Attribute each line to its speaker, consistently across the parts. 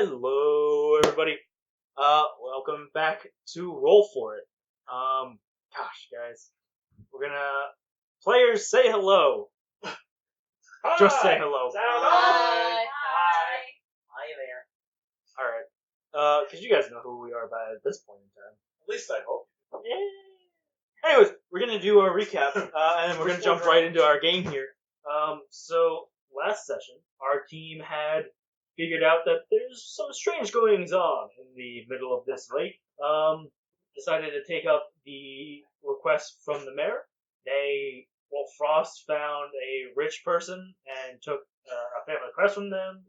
Speaker 1: Hello, everybody. Welcome back to Roll For It. Gosh, guys, we're gonna players say hello. Just say hello.
Speaker 2: Hi.
Speaker 3: Hi there.
Speaker 1: All right. Because you guys know who we are by this point in time.
Speaker 2: At least I hope.
Speaker 1: Yeah. Anyways, we're gonna do a recap, and then we're gonna jump right into our game here. So last session, our team had figured out that there's some strange goings on in the middle of this lake. Decided to take up the request from the mayor. Frost found a rich person and took a family crest from them.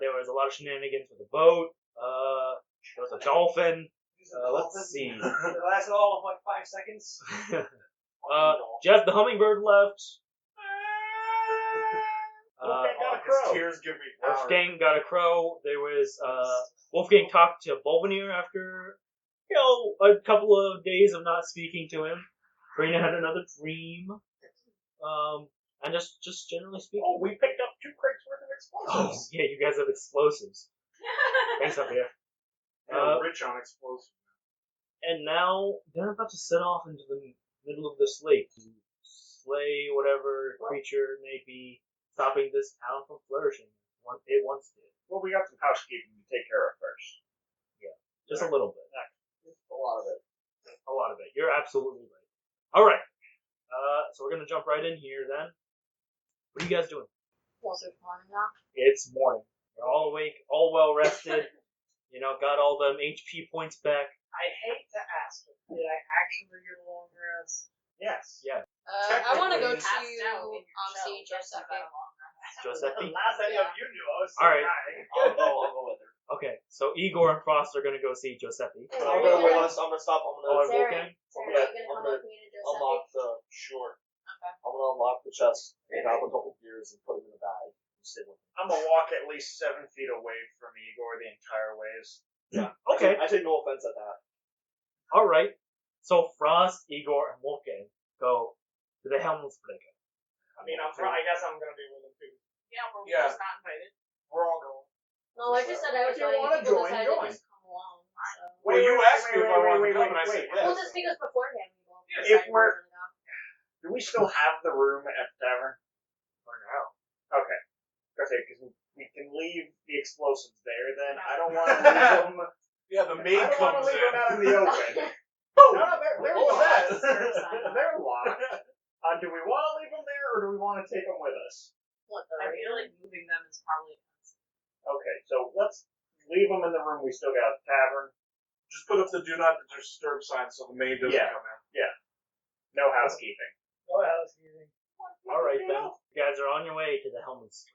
Speaker 1: There was a lot of shenanigans with the boat. There was a dolphin. Let's see.
Speaker 3: It lasted all of like 5 seconds.
Speaker 1: Jeff the hummingbird left.
Speaker 2: Wolfgang got a crow. His tears give me power.
Speaker 1: Wolfgang got a crow. There was Wolfgang talked to Bolvanir after a couple of days of not speaking to him. Karina had another dream. And just generally speaking.
Speaker 2: Oh, we picked up 2 crates worth of explosives.
Speaker 1: Yeah, you guys have explosives. Thanks up here.
Speaker 2: We're rich on explosives.
Speaker 1: And now they're about to set off into the middle of this lake to slay whatever creature may be stopping this town from flourishing. It once did.
Speaker 2: Well, we got some housekeeping to take care of first.
Speaker 1: Yeah, just a little bit.
Speaker 3: A lot of it.
Speaker 1: A lot of it. You're absolutely right. All right. So we're gonna jump right in here then. What are you guys doing?
Speaker 4: Was it morning now?
Speaker 1: It's morning. You're all awake, all well rested. Got all them HP points back.
Speaker 3: I hate to ask it. Did I actually get a long rest?
Speaker 2: Yes.
Speaker 1: Yeah.
Speaker 4: I want to go to
Speaker 3: Passed out in your
Speaker 4: see
Speaker 3: shell.
Speaker 4: Giuseppe.
Speaker 1: Giuseppe?
Speaker 2: Last any of you knew, I was
Speaker 1: All right.
Speaker 3: I'll go with her.
Speaker 1: Okay. So Igor and Frost are gonna go see Giuseppe.
Speaker 3: I'm gonna stop. I'm
Speaker 1: Oh, and
Speaker 3: gonna
Speaker 1: Wolfgang?
Speaker 4: Sarah, are you gonna come with me to Giuseppe?
Speaker 3: unlock the. Sure.
Speaker 4: Okay.
Speaker 3: I'm gonna unlock the chest, grab a couple beers, and put them in a bag. And sit with them.
Speaker 2: I'm gonna walk at least 7 feet away from Igor the entire ways.
Speaker 3: Yeah.
Speaker 1: Okay.
Speaker 3: I take no offense at that.
Speaker 1: All right. So Frost, Igor, and Wolfgang go to the Helmsbreaker.
Speaker 2: I mean, I guess I'm gonna be with him too.
Speaker 3: Yeah, we're
Speaker 2: Yeah.
Speaker 3: just not invited.
Speaker 2: We're all going.
Speaker 4: No, I just said I was
Speaker 2: If you
Speaker 4: going.
Speaker 2: wanna
Speaker 4: People
Speaker 2: join,
Speaker 4: decided
Speaker 2: join.
Speaker 4: to just come along. So.
Speaker 2: Well, you asked me if I wanted to come, and I said yes.
Speaker 4: Well, just because beforehand we both
Speaker 2: If
Speaker 4: decided
Speaker 2: we're-
Speaker 4: we were gonna go.
Speaker 2: Do we still have the room at the tavern?
Speaker 1: For now.
Speaker 2: Okay. Okay, because we can leave the explosives there. Then I don't want to leave them.
Speaker 5: Yeah, the
Speaker 2: I
Speaker 5: maid
Speaker 2: don't want to
Speaker 5: comes
Speaker 2: leave them out in
Speaker 5: in.
Speaker 2: the open. No, they're
Speaker 5: What was
Speaker 2: locked.
Speaker 5: that?
Speaker 2: They're locked. Do we want to leave them there, or do we want to take them with us?
Speaker 4: What the?
Speaker 3: I feel like moving them is probably.
Speaker 2: Okay, so let's leave them in the room we still got at the tavern.
Speaker 5: Just put up the do not disturb sign so the maid doesn't
Speaker 2: Yeah.
Speaker 5: come in.
Speaker 2: No housekeeping.
Speaker 1: All right then. You guys are on your way to the Helmets.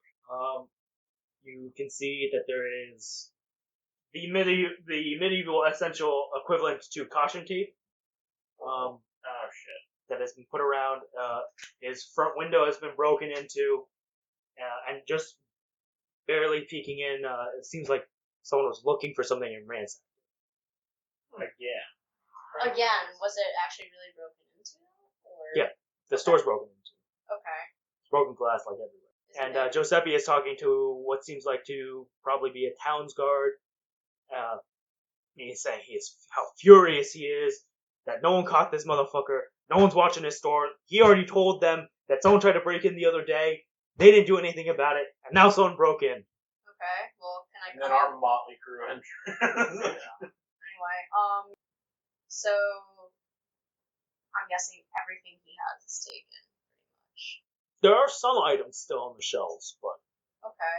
Speaker 1: You can see that there is the medieval essential equivalent to caution tape.
Speaker 2: Oh shit.
Speaker 1: That has been put around. His front window has been broken into, and just barely peeking in. It seems like someone was looking for something and ransacked.
Speaker 4: Again, was it actually really broken into? Or?
Speaker 1: Yeah. The store's broken into.
Speaker 4: Okay.
Speaker 1: It's broken glass like everywhere.
Speaker 4: Isn't
Speaker 1: And
Speaker 4: it-
Speaker 1: Giuseppe is talking to what seems like to probably be a town's guard. He's saying how furious he is that no one caught this motherfucker. No one's watching his store. He already told them that someone tried to break in the other day. They didn't do anything about it, and now someone broke in.
Speaker 4: Okay. Well, can I
Speaker 2: And then
Speaker 4: come?
Speaker 2: our motley crew enters.
Speaker 4: Anyway, so I'm guessing everything he has is taken, pretty much.
Speaker 1: There are some items still on the shelves, but
Speaker 4: Okay.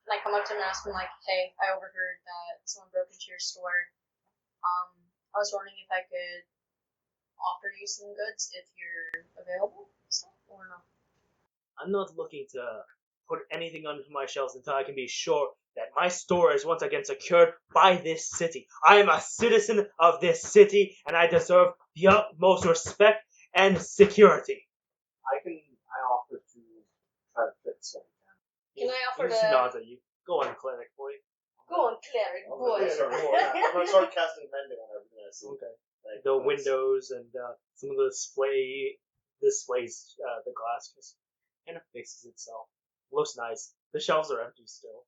Speaker 4: Can I come up to him and ask him like, hey, I overheard that someone broke into your store. I was wondering if I could offer you some goods if you're available, stuff or not.
Speaker 1: I'm not looking to put anything onto my shelves until I can be sure that my store is once again secured by this city. I am a citizen of this city, and I deserve the utmost respect and security.
Speaker 3: I offer to try to fix it.
Speaker 4: Can I offer
Speaker 1: He just
Speaker 4: to-
Speaker 1: nods at you. Go on, cleric boy.
Speaker 4: Go on, cleric
Speaker 3: I'm
Speaker 4: boy.
Speaker 3: gonna start casting mending on everything I see.
Speaker 1: Okay.
Speaker 3: Like,
Speaker 1: The
Speaker 3: let's-
Speaker 1: windows and some of the displays the glass just kind of fixes itself. Looks nice. The shelves are empty still.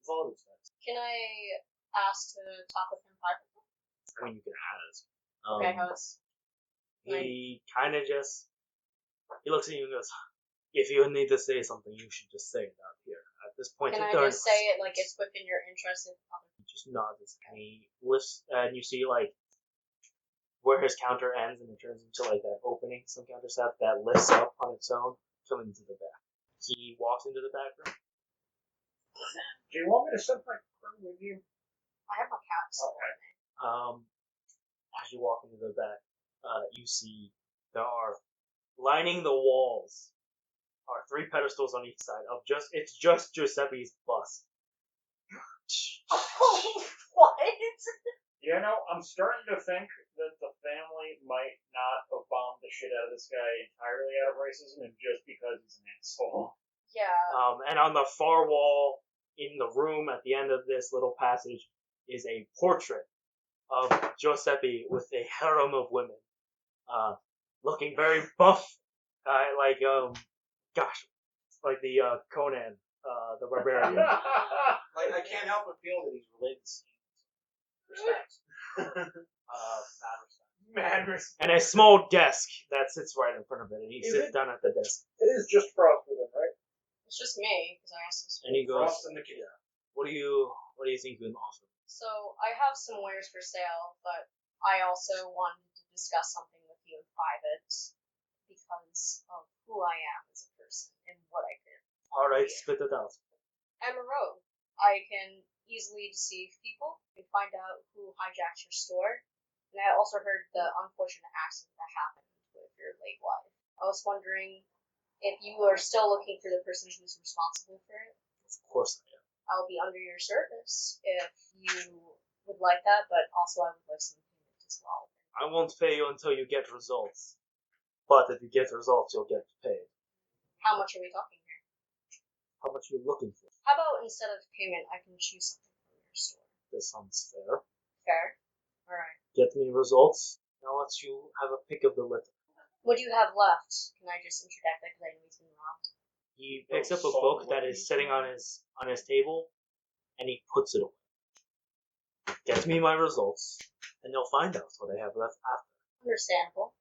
Speaker 3: It's father's next.
Speaker 4: Can I ask to talk with him privately?
Speaker 1: I mean, you can ask.
Speaker 4: Okay, how's...
Speaker 1: He kind of just, he looks at you and goes, if you need to say something, you should just say it out here. At this point,
Speaker 4: Can I
Speaker 1: you're
Speaker 4: just say it like it's within your interest if other
Speaker 1: He just nods and he lifts, and you see like where his counter ends and it turns into like that opening some counter stuff that lifts up on its own, coming into the back. He walks into the back room.
Speaker 2: Do you want me to send my crew with you?
Speaker 4: I have my cat, so...
Speaker 2: Okay.
Speaker 1: As you walk into the back, you see there are lining the walls are 3 pedestals on each side of it's just Giuseppe's bust.
Speaker 4: What?
Speaker 2: You know, I'm starting to think that the family might not have bombed the shit out of this guy entirely out of racism and just because he's an asshole.
Speaker 4: Yeah.
Speaker 1: And on the far wall in the room at the end of this little passage is a portrait of Giuseppe with a harem of women, looking very buff, like the Conan, the barbarian.
Speaker 3: Like, I can't help but feel that he's related to Steve. Respect. Mad respect.
Speaker 1: And a small desk that sits right in front of it, and he
Speaker 2: Is
Speaker 1: sits
Speaker 2: it-
Speaker 1: down at the desk.
Speaker 2: It is just Frost with him, right?
Speaker 4: It's just me, because I asked this.
Speaker 1: And he goes,
Speaker 2: Frost and the kid.
Speaker 1: What do you think you can offer?
Speaker 4: So, I have some wares for sale, but I also wanted to discuss something with you in private because of who I am as a person and what I can.
Speaker 1: Alright, spit it out.
Speaker 4: I'm a rogue. I can easily deceive people and find out who hijacked your store. And I also heard the unfortunate accident that happened with your late wife. I was wondering if you are still looking for the person who's responsible for it.
Speaker 1: Of course I am.
Speaker 4: I'll be under your service if you would like that, but also I would like some payment as well.
Speaker 1: I won't pay you until you get results. But if you get results, you'll get paid.
Speaker 4: How much are we talking here?
Speaker 1: How much are you looking for?
Speaker 4: How about instead of payment, I can choose something from your store?
Speaker 1: This sounds fair.
Speaker 4: Fair? Alright.
Speaker 1: Get me results, and I'll let you have a pick of the litter.
Speaker 4: What do you have left? Can I just interject that because I know he's been robbed?
Speaker 1: He picks up a book that is sitting on his table, and he puts it away. Get me my results, and you'll find out what I have left after.
Speaker 4: Understandable.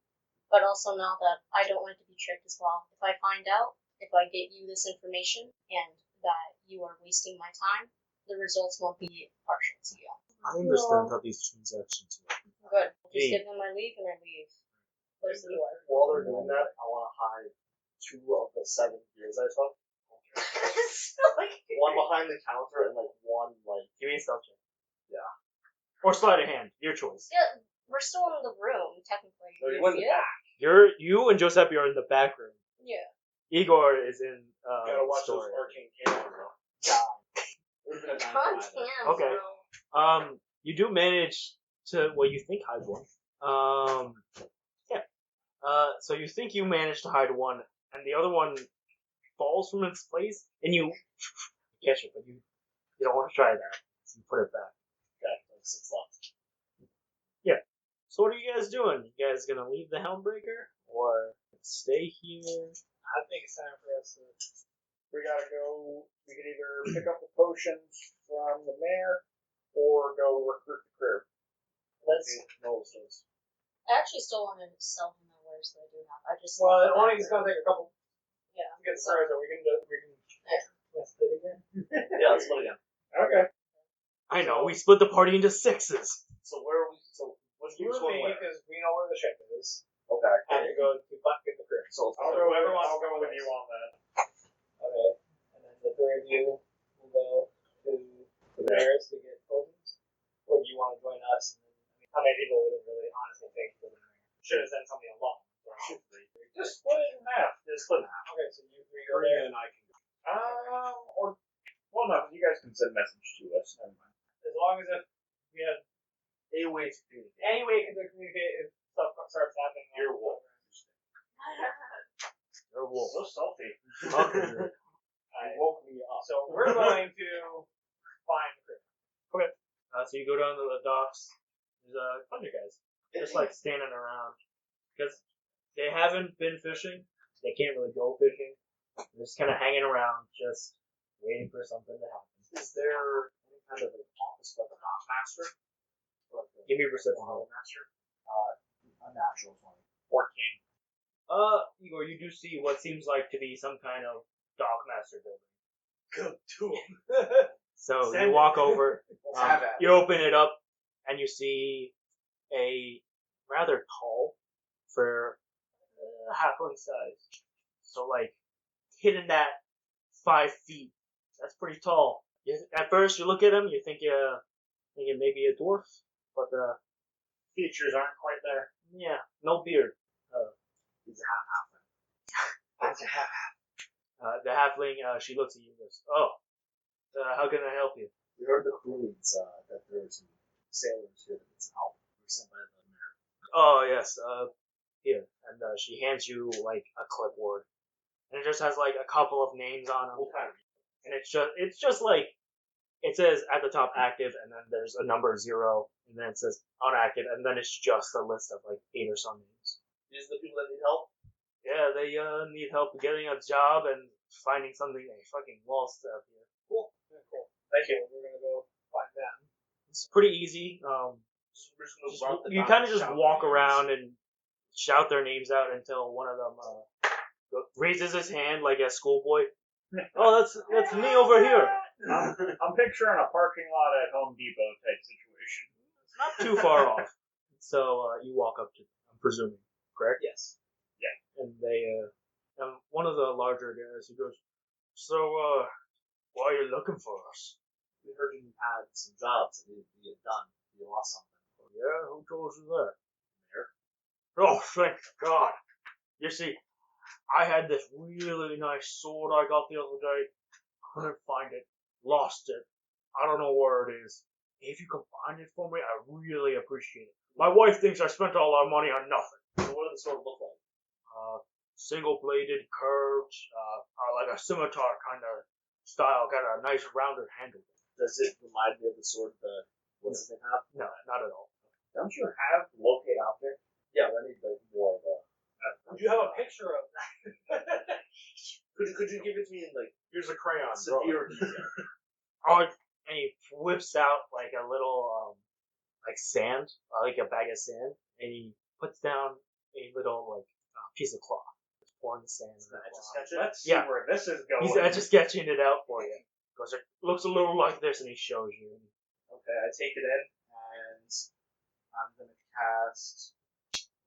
Speaker 4: But also know that I don't like to be tricked as well. If I find out, if I get you this information, and that you are wasting my time, the results won't be partial to you.
Speaker 1: I understand how these transactions work.
Speaker 4: Good. Just
Speaker 1: Hey.
Speaker 4: give them my leave and I leave. Close the door.
Speaker 3: While they're doing that, I want to hide 2 of the 7 beers I took. One behind the counter and like one like.
Speaker 1: Give me a stealth check.
Speaker 3: Yeah.
Speaker 1: Or sleight of hand, your choice.
Speaker 4: Yeah, we're still in the room, technically.
Speaker 3: No, you went in the
Speaker 4: Yeah.
Speaker 3: back.
Speaker 1: You and Giuseppe are in the back room.
Speaker 4: Yeah.
Speaker 1: Igor is in
Speaker 2: Gotta watch
Speaker 1: the
Speaker 2: those
Speaker 1: story.
Speaker 2: arcane cannons, bro.
Speaker 3: Would've been a
Speaker 4: God
Speaker 3: 9-5.
Speaker 4: damn,
Speaker 1: Okay.
Speaker 4: bro.
Speaker 1: You do manage to you think hide one. Yeah. So you think you managed to hide one, and the other one falls from its place, and you catch it, but you don't want to try that, so you put it back.
Speaker 3: Okay, like 6 left.
Speaker 1: So what are you guys doing? You guys gonna leave the Helmbreaker or stay here?
Speaker 2: I think it's time for us to. We gotta go. We could either pick up the potions from the mayor or go recruit the crew.
Speaker 4: Let's.
Speaker 3: No those.
Speaker 4: I actually still want to sell him the wares that I do have. I just.
Speaker 2: Well, only it's gonna take a couple.
Speaker 4: Yeah.
Speaker 2: To get started, so we can. Let's do it again.
Speaker 3: Yeah, let's split again.
Speaker 2: Okay.
Speaker 1: I know, we split the party into 6s.
Speaker 3: So where are we? So which
Speaker 2: You
Speaker 3: group's
Speaker 2: and
Speaker 3: going
Speaker 2: me,
Speaker 3: where?
Speaker 2: because we know where the ship is.
Speaker 3: Okay.
Speaker 2: Have to go to get the crew.
Speaker 3: So
Speaker 2: I'll go with you on that.
Speaker 6: Okay, and then the 3 of you will go to the mayor's to get potions? Or do you want to join us? And then, how many people would it really honestly take to go to the mayor? Should have sent somebody alone.
Speaker 2: Just split it in half.
Speaker 3: Just split in half.
Speaker 6: Okay, so you 3 go there.
Speaker 3: And I can go.
Speaker 2: Or well, no, you guys can send a message to us. Never mind.
Speaker 6: As long as if we have
Speaker 3: A way to communicate.
Speaker 6: any way to communicate if stuff starts happening.
Speaker 3: You're a wolf.
Speaker 1: You're a wolf.
Speaker 2: So salty.
Speaker 1: Okay.
Speaker 3: You woke me up.
Speaker 6: So we're going to find the crew.
Speaker 1: So you go down to the docks. There's a bunch of guys just like standing around because they haven't been fishing. They can't really go fishing. They're just kind of hanging around, just waiting for something to happen.
Speaker 3: Is there any kind of like office like a dock master? Or like a
Speaker 1: Give me a perception
Speaker 3: harbor
Speaker 1: roll.
Speaker 3: master? Unnatural 20.
Speaker 2: 14.
Speaker 1: Igor, you do see what seems like to be some kind of dockmaster building.
Speaker 3: Go to him.
Speaker 1: So
Speaker 3: Send
Speaker 1: you walk
Speaker 3: it.
Speaker 1: over,
Speaker 3: Let's have it.
Speaker 1: you open it up, and you see a rather tall for halfling size. So like hitting that 5 feet. That's pretty tall. At first, you look at him, you think thinking maybe a dwarf, but
Speaker 2: Features aren't quite there.
Speaker 1: yeah, no beard.
Speaker 3: He's a half-half. He's a half-half.
Speaker 1: The halfling, she looks at you and goes, "Oh, how can I help you?"
Speaker 3: We heard the crews that there were some sailors here that needs help. We were sent by the mayor.
Speaker 1: Oh yes, here, and she hands you like a clipboard, and it just has like a couple of names on them,
Speaker 3: What kind of
Speaker 1: and it's just like it says at the top active, and then there's a number 0, and then it says unactive, and then it's just a list of like 8 or so names.
Speaker 3: These are the people that need help?
Speaker 1: Yeah, they need help getting a job and finding something they fucking lost out here.
Speaker 6: Cool. Yeah, cool. Thank you. We're gonna go find them.
Speaker 1: It's pretty easy.
Speaker 3: We're just gonna run up the
Speaker 1: You
Speaker 3: dock
Speaker 1: kind of
Speaker 3: and
Speaker 1: just
Speaker 3: shout
Speaker 1: walk
Speaker 3: their names.
Speaker 1: around and shout their names out until one of them raises his hand like a schoolboy. Oh, that's me over here.
Speaker 2: I'm picturing a parking lot at Home Depot type situation.
Speaker 1: It's not too far off. So you walk up to them, I'm presuming, correct?
Speaker 6: Yes.
Speaker 1: And they, one of the larger guys, he goes, "So, why are you looking for us?"
Speaker 3: We heard you had some jobs that needed to get done. You lost something.
Speaker 1: Yeah, who told you that?
Speaker 3: Mayor?
Speaker 1: Oh, thank God. You see, I had this really nice sword I got the other day. Couldn't find it. Lost it. I don't know where it is. If you can find it for me, I really appreciate it. My wife thinks I spent all our money on nothing.
Speaker 3: So what does the sword look like?
Speaker 1: Single-bladed, curved, like a scimitar kind of style. Got a nice rounded handle.
Speaker 3: Does it remind me of the sword that what's his name have?
Speaker 1: No, not at all.
Speaker 2: Don't you have locate object?
Speaker 3: Yeah, but I need like more of a.
Speaker 6: Would you have a picture of that?
Speaker 3: Could you give it to me in like
Speaker 5: Here's a crayon.
Speaker 3: severe detail?
Speaker 1: Oh, and he whips out like a little, like sand, like a bag of sand, and he puts down a little like piece of cloth. Just pouring the sand. in the
Speaker 3: Etch a
Speaker 1: cloth.
Speaker 3: sketch it?
Speaker 2: Let's see
Speaker 1: Yeah.
Speaker 2: where this is going.
Speaker 1: He's just sketching it out for you. Goes, it looks a little like this, and he shows you.
Speaker 3: Okay, I take it in and I'm gonna cast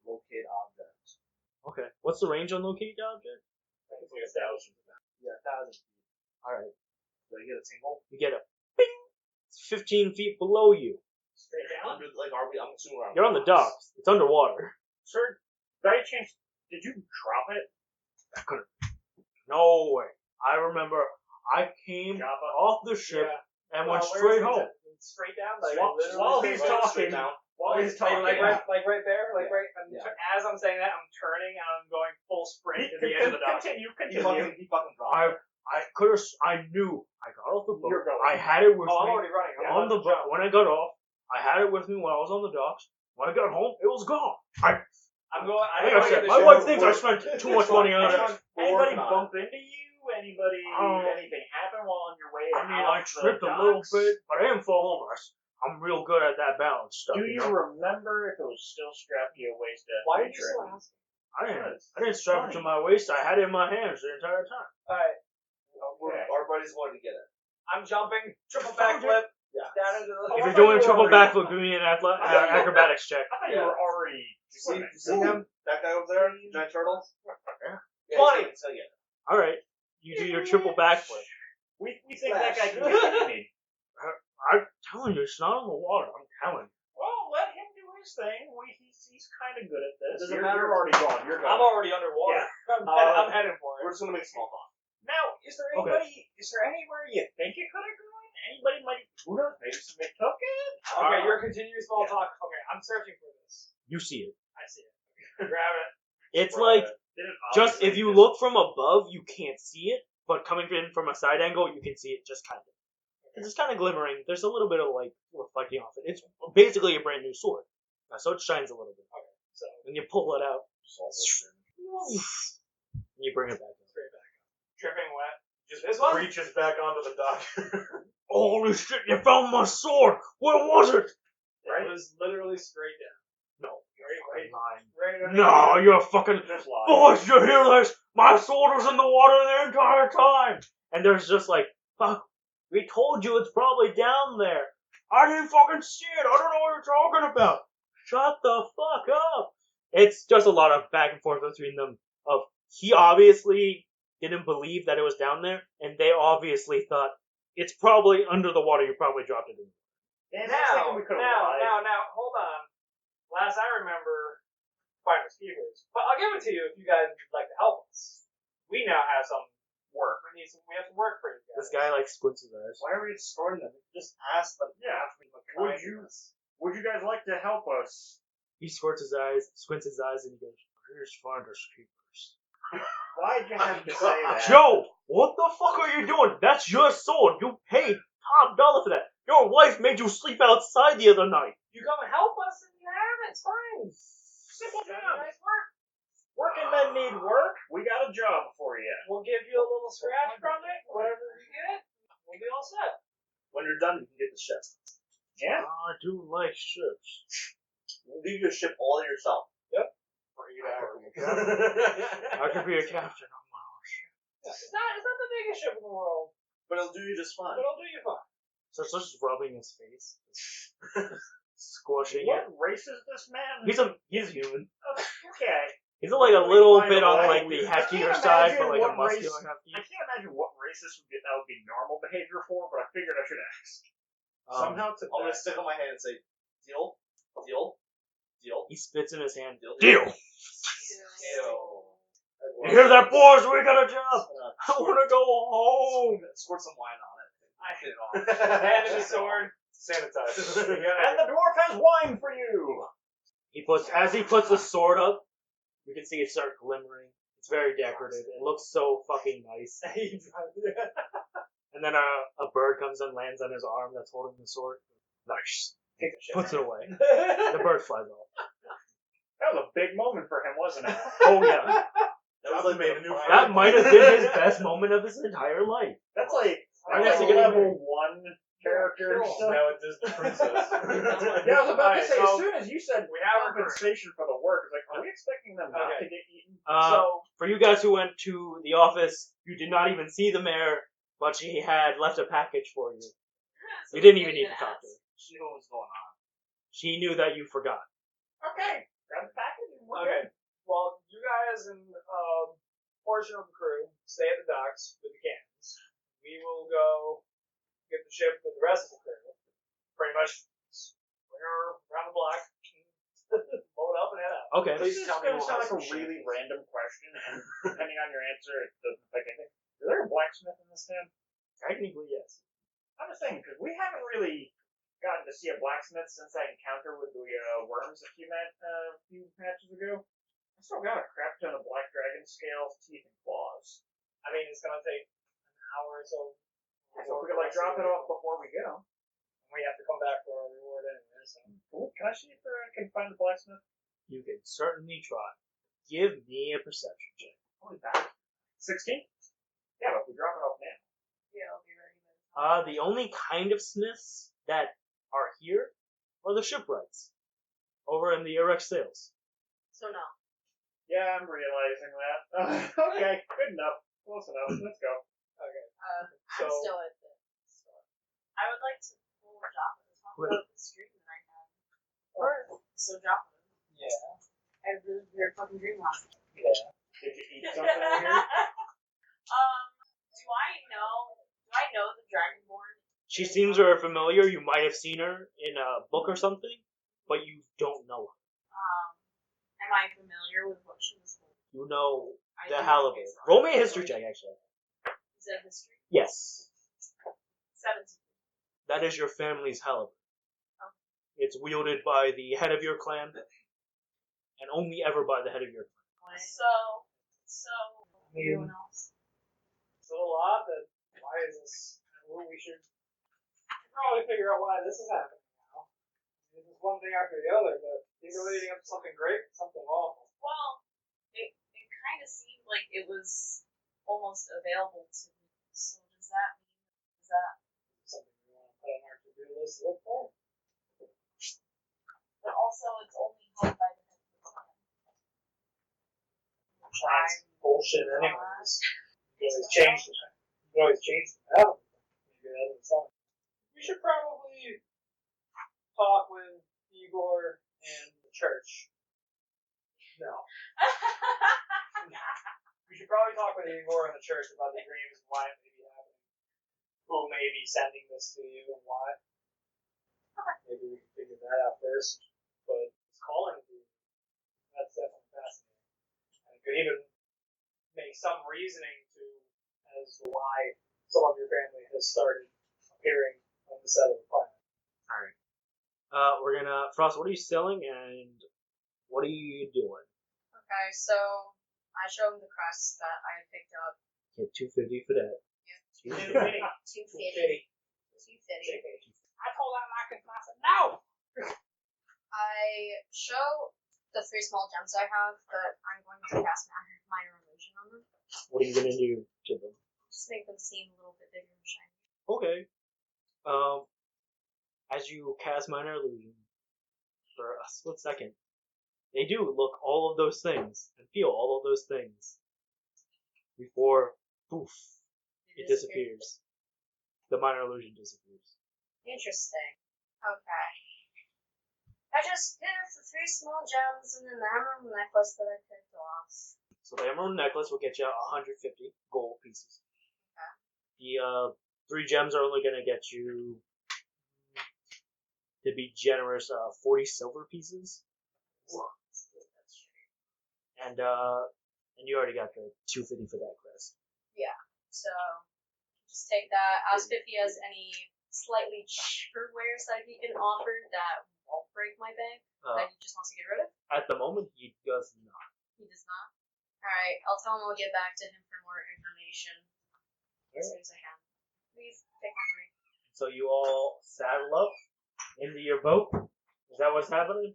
Speaker 3: locate object.
Speaker 1: Okay. What's the range on locate object?
Speaker 2: It's like 1,000.
Speaker 3: Yeah, 1,000 feet.
Speaker 1: All right.
Speaker 3: Do I get a tingle?
Speaker 1: You get a bing. It's 15 feet below you.
Speaker 6: Straight down.
Speaker 3: Like, are we? I'm assuming we're on
Speaker 1: You're on the docks. It's underwater.
Speaker 2: Sir, by chance, did you drop it?
Speaker 1: I couldn't. No way. I remember I came
Speaker 2: Joppa?
Speaker 1: off the ship and went
Speaker 6: Well, where
Speaker 1: straight
Speaker 6: is it?
Speaker 1: home.
Speaker 6: Straight down. Like
Speaker 2: While-
Speaker 6: literally
Speaker 2: while
Speaker 6: straight
Speaker 2: he's
Speaker 6: down.
Speaker 2: talking,
Speaker 3: Straight down.
Speaker 2: While he's talking,
Speaker 6: like right there,
Speaker 3: Yeah.
Speaker 6: right.
Speaker 3: Yeah.
Speaker 6: As I'm saying that, I'm turning and I'm going full sprint to the edge of the dock.
Speaker 2: Continue.
Speaker 3: He fucking dropped.
Speaker 1: I could have. I knew. I got off the boat.
Speaker 2: You're going.
Speaker 1: I had it with
Speaker 6: Oh, I'm
Speaker 1: me
Speaker 6: already running. I'm
Speaker 1: on
Speaker 6: about
Speaker 1: the
Speaker 6: to jump.
Speaker 1: boat. When I got off, I had it with me when I was on the docks. When I got home, it was gone.
Speaker 6: I'm going.
Speaker 1: Like I
Speaker 6: gotta
Speaker 1: said,
Speaker 6: get
Speaker 1: my
Speaker 6: the
Speaker 1: wife
Speaker 6: show
Speaker 1: thinks I
Speaker 6: work.
Speaker 1: spent too much money on it.
Speaker 2: Anybody
Speaker 3: working on
Speaker 2: bump into you? Anybody?
Speaker 1: Oh.
Speaker 2: Anything happen while on your way?
Speaker 1: I mean,
Speaker 2: out
Speaker 1: I tripped
Speaker 2: the
Speaker 1: a little
Speaker 2: docks?
Speaker 1: bit, but I didn't fall over. I'm real good at that balance stuff.
Speaker 2: Do
Speaker 1: you
Speaker 2: you
Speaker 1: know?
Speaker 2: remember if it was still strapped to your waist?
Speaker 6: Why did you still ask?
Speaker 1: I didn't strap it to my waist. I had it in my hands the entire time.
Speaker 6: Alright,
Speaker 2: Okay.
Speaker 3: Our buddies wanted to get it.
Speaker 6: I'm jumping. Triple
Speaker 1: Found
Speaker 6: backflip.
Speaker 3: Yeah.
Speaker 6: Down into the.
Speaker 1: If
Speaker 2: I
Speaker 1: you're
Speaker 2: thought
Speaker 1: doing
Speaker 2: you were
Speaker 1: triple
Speaker 2: already-
Speaker 1: backflip, give me an
Speaker 2: I thought you were-
Speaker 1: acrobatics check.
Speaker 2: I thought you
Speaker 3: Yeah.
Speaker 2: were already
Speaker 3: You see
Speaker 2: swimming.
Speaker 3: him? That guy over there? Giant turtle?
Speaker 1: Yeah.
Speaker 3: Yeah,
Speaker 6: 20.
Speaker 3: he's gonna get it.
Speaker 1: All right, you do your triple backflip.
Speaker 2: We think that guy can get anything.
Speaker 1: I'm telling you, it's not on the water. I'm telling you.
Speaker 2: Well, let him do his thing. He's kind of good at this.
Speaker 3: Doesn't
Speaker 2: You're,
Speaker 3: matter.
Speaker 2: you're already gone. You're gone.
Speaker 6: I'm already underwater. I'm heading for
Speaker 3: We're
Speaker 6: it.
Speaker 3: just gonna make small talk.
Speaker 2: Now, is there
Speaker 1: Okay.
Speaker 2: anybody? Is there anywhere you think it could have gone? Anybody might? Who knows? Maybe somebody took it.
Speaker 6: Okay, you're continuing small talk. Okay, I'm searching for this.
Speaker 1: You see it.
Speaker 6: I see it. Grab it.
Speaker 1: It's like
Speaker 2: Did it
Speaker 1: just
Speaker 2: obviously
Speaker 1: if you look from above, you can't see it, but coming in from a side angle, you can see it just kind of. It's just kind of glimmering. There's a little bit of like reflecting off it. It's basically a brand new sword, so it shines a little bit.
Speaker 6: So
Speaker 1: When you pull it out,
Speaker 3: Just all those things.
Speaker 1: and you bring it back.
Speaker 6: straight back up. Dripping wet.
Speaker 5: Just
Speaker 6: This one?
Speaker 5: reaches back onto the doctor.
Speaker 1: Holy shit, you found my sword! Where was it?
Speaker 6: It was literally straight down.
Speaker 1: No,
Speaker 6: Right under
Speaker 1: No, you're fucking...
Speaker 2: Just lie.
Speaker 1: Boys, you hear this? My sword was in the water the entire time! And there's just like, fuck, we told you it's probably down there. I didn't fucking see it. I don't know what you're talking about. Shut the fuck up. It's just a lot of back and forth between them of, he obviously didn't believe that it was down there, and they obviously thought, it's probably under the water, you probably dropped it in.
Speaker 2: Yeah, I was thinking we could've lied.
Speaker 6: Now, hold on. Last I remember, finders keepers. But I'll give it to you if you guys would like to help us. We now have some work. We have some work for you guys.
Speaker 1: This guy like squints his eyes.
Speaker 3: Why are we escorting them? Just ask them.
Speaker 2: Yeah. Would you guys like to help us?
Speaker 1: He squints his eyes, and he goes, here's finders keepers.
Speaker 2: Why'd you have to say that?
Speaker 1: Joe, what the fuck are you doing? That's your sword. You paid top dollar for that. Your wife made you sleep outside the other night.
Speaker 6: You come and help us and you have it. It's fine.
Speaker 2: Simple
Speaker 6: Nice
Speaker 2: job.
Speaker 6: work.
Speaker 2: Working men need work. We got a job for you.
Speaker 6: We'll give you a little scratch from it. Whatever you get, we'll be all set.
Speaker 3: When you're done, you can get the ship.
Speaker 2: Yeah.
Speaker 1: I do like ships.
Speaker 3: We'll leave you a ship all to yourself.
Speaker 1: I could be a captain on my own ship.
Speaker 6: It's not the biggest ship in the world,
Speaker 3: But it'll do you just
Speaker 6: but
Speaker 3: fine.
Speaker 6: it'll do you fine.
Speaker 1: So it's just rubbing his face, squashing
Speaker 2: What
Speaker 1: it.
Speaker 2: race is this man?
Speaker 1: He's human.
Speaker 2: Okay.
Speaker 1: He's like a little
Speaker 2: Fine,
Speaker 1: bit on
Speaker 2: I-
Speaker 1: like the
Speaker 2: I
Speaker 1: heftier
Speaker 2: can't
Speaker 1: side,
Speaker 2: imagine
Speaker 1: but like a
Speaker 2: what
Speaker 1: muscular
Speaker 2: race-
Speaker 1: hefty.
Speaker 2: I can't imagine what race this would be normal behavior for, but I figured I should ask.
Speaker 3: Somehow, I'm gonna stick on my hand and say, deal, deal, deal,
Speaker 1: He spits in his hand.
Speaker 3: deal.
Speaker 1: Deal.
Speaker 3: Deal.
Speaker 1: You hear that, boys? We got a job. I want to go home.
Speaker 3: Squirt some wine on it. I hit it off.
Speaker 6: Hand him the sword.
Speaker 5: Sanitize.
Speaker 2: And the dwarf has wine for you!
Speaker 1: As he puts the sword up, you can see it start glimmering. It's very decorative. It looks so fucking nice. And then a bird comes and lands on his arm that's holding the sword. Nice.
Speaker 6: Take the ship.
Speaker 1: Puts it away. The bird flies off.
Speaker 2: That was a big moment for him, wasn't it?
Speaker 1: Oh yeah.
Speaker 3: That was like
Speaker 5: made a new
Speaker 1: That might have been his best moment of his entire life.
Speaker 2: That's like,
Speaker 1: I'm
Speaker 2: that's
Speaker 1: actually
Speaker 2: like
Speaker 1: gonna
Speaker 2: level 1 character
Speaker 6: Cool.
Speaker 2: stuff.
Speaker 5: Now it is the princess.
Speaker 2: Yeah, I was about to
Speaker 6: Alright,
Speaker 2: say,
Speaker 6: so
Speaker 2: as soon as you said
Speaker 6: we have a
Speaker 2: compensation for the work, it's like, are we expecting them not to
Speaker 6: Okay.
Speaker 2: get eaten?
Speaker 6: So
Speaker 1: For you guys who went to the office, you did not even see the mayor, but she had left a package for you. You didn't even need to talk to her.
Speaker 3: She knew what was going on.
Speaker 1: She knew that you forgot.
Speaker 2: Okay, grab the package and we're
Speaker 6: okay.
Speaker 2: good.
Speaker 6: Well, you guys and portion of the crew stay at the docks with the cannons. We will go get the ship with the rest of the crew. Pretty much bring her around the block, load up, and head out.
Speaker 1: Okay.
Speaker 2: This is
Speaker 3: Please tell me
Speaker 2: going to
Speaker 3: we'll
Speaker 2: sound
Speaker 3: have
Speaker 2: like a
Speaker 3: some
Speaker 2: really
Speaker 3: shit.
Speaker 2: random question, and depending on your answer, it doesn't affect anything. Is there a blacksmith in this town?
Speaker 1: Technically, yes.
Speaker 2: I'm just saying, because we haven't really gotten to see a blacksmith since that encounter with the worms a few matches ago. I still got a crap ton of black dragon scales, teeth, and claws.
Speaker 6: I mean, it's gonna take an hour or so.
Speaker 2: So if we could like drop it off before we get them.
Speaker 6: We have to come back for our reward anyway. So.
Speaker 2: Cool. Can I see if I can find the blacksmith?
Speaker 1: You can certainly try. Give me a perception check.
Speaker 2: Only back. 16? Yeah, but if we drop it off now.
Speaker 4: Yeah, I'll be ready.
Speaker 1: The only kind of smiths that are here are the shipwrights over in the erect sails.
Speaker 4: So no.
Speaker 2: Yeah, I'm realizing that. Okay, good enough. Close enough. Let's go.
Speaker 6: Okay.
Speaker 4: I'm still at the store. I would like to pull Joppa to talk
Speaker 1: What?
Speaker 4: about this dream that I had. Or so Joppa.
Speaker 6: Yeah.
Speaker 4: I had a really weird fucking dream last night.
Speaker 2: Did you eat something in here?
Speaker 4: Do I know the Dragonborn?
Speaker 1: She seems very familiar. You might have seen her in a book or something, but you don't know her.
Speaker 4: Am I familiar with what she was like?
Speaker 1: You know
Speaker 4: I
Speaker 1: the
Speaker 4: do.
Speaker 1: Halliburton. Roll me a history check, actually.
Speaker 4: Is that history?
Speaker 1: Yes.
Speaker 4: 17.
Speaker 1: That is your family's Halliburton. It's wielded by the head of your clan, and only ever by the head of your clan.
Speaker 4: So everyone else.
Speaker 6: It's a little odd that why is this? We should probably figure out why this is happening now. This is one thing after the other, but either leading up to something great, something awful.
Speaker 4: Well, it kind of seemed like it was almost available to So does that mean
Speaker 6: Something we want to put on our to-do list to look for.
Speaker 4: but also it's only held by the head of the clan.
Speaker 6: That's bullshit anyways. You can always change the time. You can always change the pattern. Maybe that doesn't sound. We should probably talk with Igor and the church. No. We should probably talk with Igor and the church about the dreams and why it may be happening. Who may be sending this to you and why. Maybe we can figure that out first. But it's calling to you. That's definitely fascinating. And it could even make some reasoning to as to why some of your family has started appearing on the set of the planet.
Speaker 1: Alright. We're gonna... Frost, what are you selling, and what are you doing?
Speaker 4: Okay, so I show him the crest that I had picked up.
Speaker 1: Get $250 for that.
Speaker 4: Yep.
Speaker 6: 250.
Speaker 4: 250.
Speaker 6: I told that Marcus, I said, no!
Speaker 4: I show the 3 small gems I have that I'm going to cast minor illusion on them.
Speaker 1: What are you gonna do to them?
Speaker 4: Just make them seem a little bit bigger and shiny.
Speaker 1: Okay. As you cast minor illusion for a split second, they do look all of those things and feel all of those things before poof, it disappears. The minor illusion disappears.
Speaker 4: Interesting. Okay. I just used the 3 small gems and then the emerald necklace that I picked off.
Speaker 1: So the emerald necklace will get you 150 gold pieces.
Speaker 4: Okay.
Speaker 1: The 3 gems are only gonna get you, to be generous, 40 silver pieces. And you already got the 250 for that crest.
Speaker 4: Yeah. So just take that. Ask if he has any slightly cheaper wares that he can offer that won't break my bank. That he just wants to get rid of.
Speaker 1: At the moment, he does not.
Speaker 4: He does not. Alright, I'll tell him I'll get back to him for more information as soon as I can. Please take my money.
Speaker 1: So you all saddle up into your boat. Is that what's happening?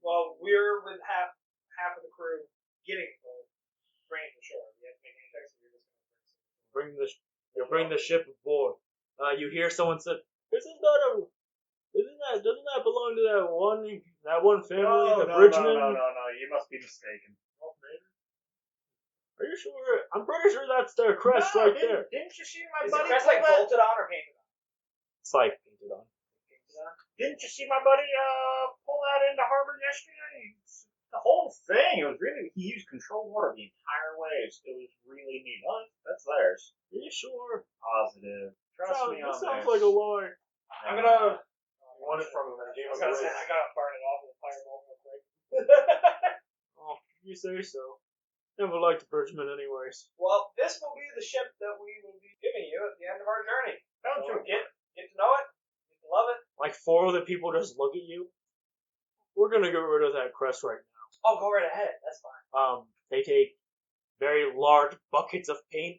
Speaker 6: Well, we're with half of the crew getting the bringing the shore. We have to make any checks, or you're just going to
Speaker 1: Bring the ship aboard. You hear someone say, doesn't that belong to that one family, the Bridgman?
Speaker 2: No, you must be mistaken.
Speaker 1: Are you sure? I'm pretty sure that's their crest right there.
Speaker 2: Didn't you see my
Speaker 6: Is the
Speaker 2: buddy
Speaker 6: crest
Speaker 2: pull
Speaker 6: like
Speaker 2: that?
Speaker 6: bolted on or painted on?
Speaker 1: It's like painted on.
Speaker 2: Didn't you see my buddy pull that into harbor yesterday? The whole thing, it was really, he used controlled water the entire way. It was really neat. Oh, that's theirs.
Speaker 1: Are you sure?
Speaker 2: Positive. Trust me on
Speaker 1: That sounds
Speaker 2: this.
Speaker 1: like a lie.
Speaker 6: I'm gonna.
Speaker 5: You won it from him in a game
Speaker 6: I was
Speaker 5: of
Speaker 6: gonna say,
Speaker 5: Risk.
Speaker 6: I gotta burn it off with a fireball real quick.
Speaker 1: Oh, you say so. Never liked the Bridgman anyways.
Speaker 6: Well, this will be the ship that we will be giving you at the end of our journey.
Speaker 2: Don't
Speaker 6: So
Speaker 2: you
Speaker 6: get to know it, get to love it.
Speaker 1: Like 4 other people just look at you. We're gonna get rid of that crest right now.
Speaker 6: Oh, go right ahead. That's fine.
Speaker 1: They take very large buckets of paint,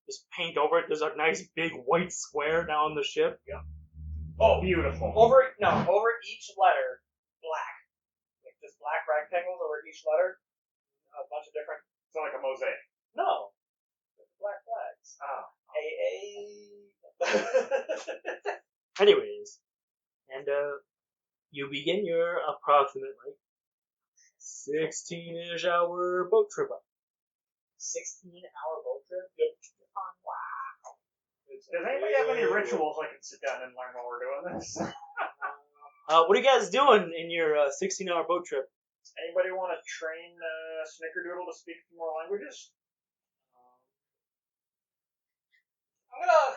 Speaker 1: just paint over it. There's a nice big white square down the ship.
Speaker 2: Oh, beautiful.
Speaker 6: Over each letter, black. Like just black rectangles over each letter. A bunch of different.
Speaker 2: It's like a mosaic.
Speaker 6: No. Black flags.
Speaker 2: Oh.
Speaker 1: Anyways, and you begin your approximately 16-ish hour boat trip up.
Speaker 6: 16-hour boat trip? Yep.
Speaker 4: Wow.
Speaker 2: Does anybody have any rituals I can sit down and learn while we're doing this?
Speaker 1: What are you guys doing in your 16-hour boat trip?
Speaker 2: Anybody want to train Snickerdoodle to speak more languages?
Speaker 6: I'm gonna.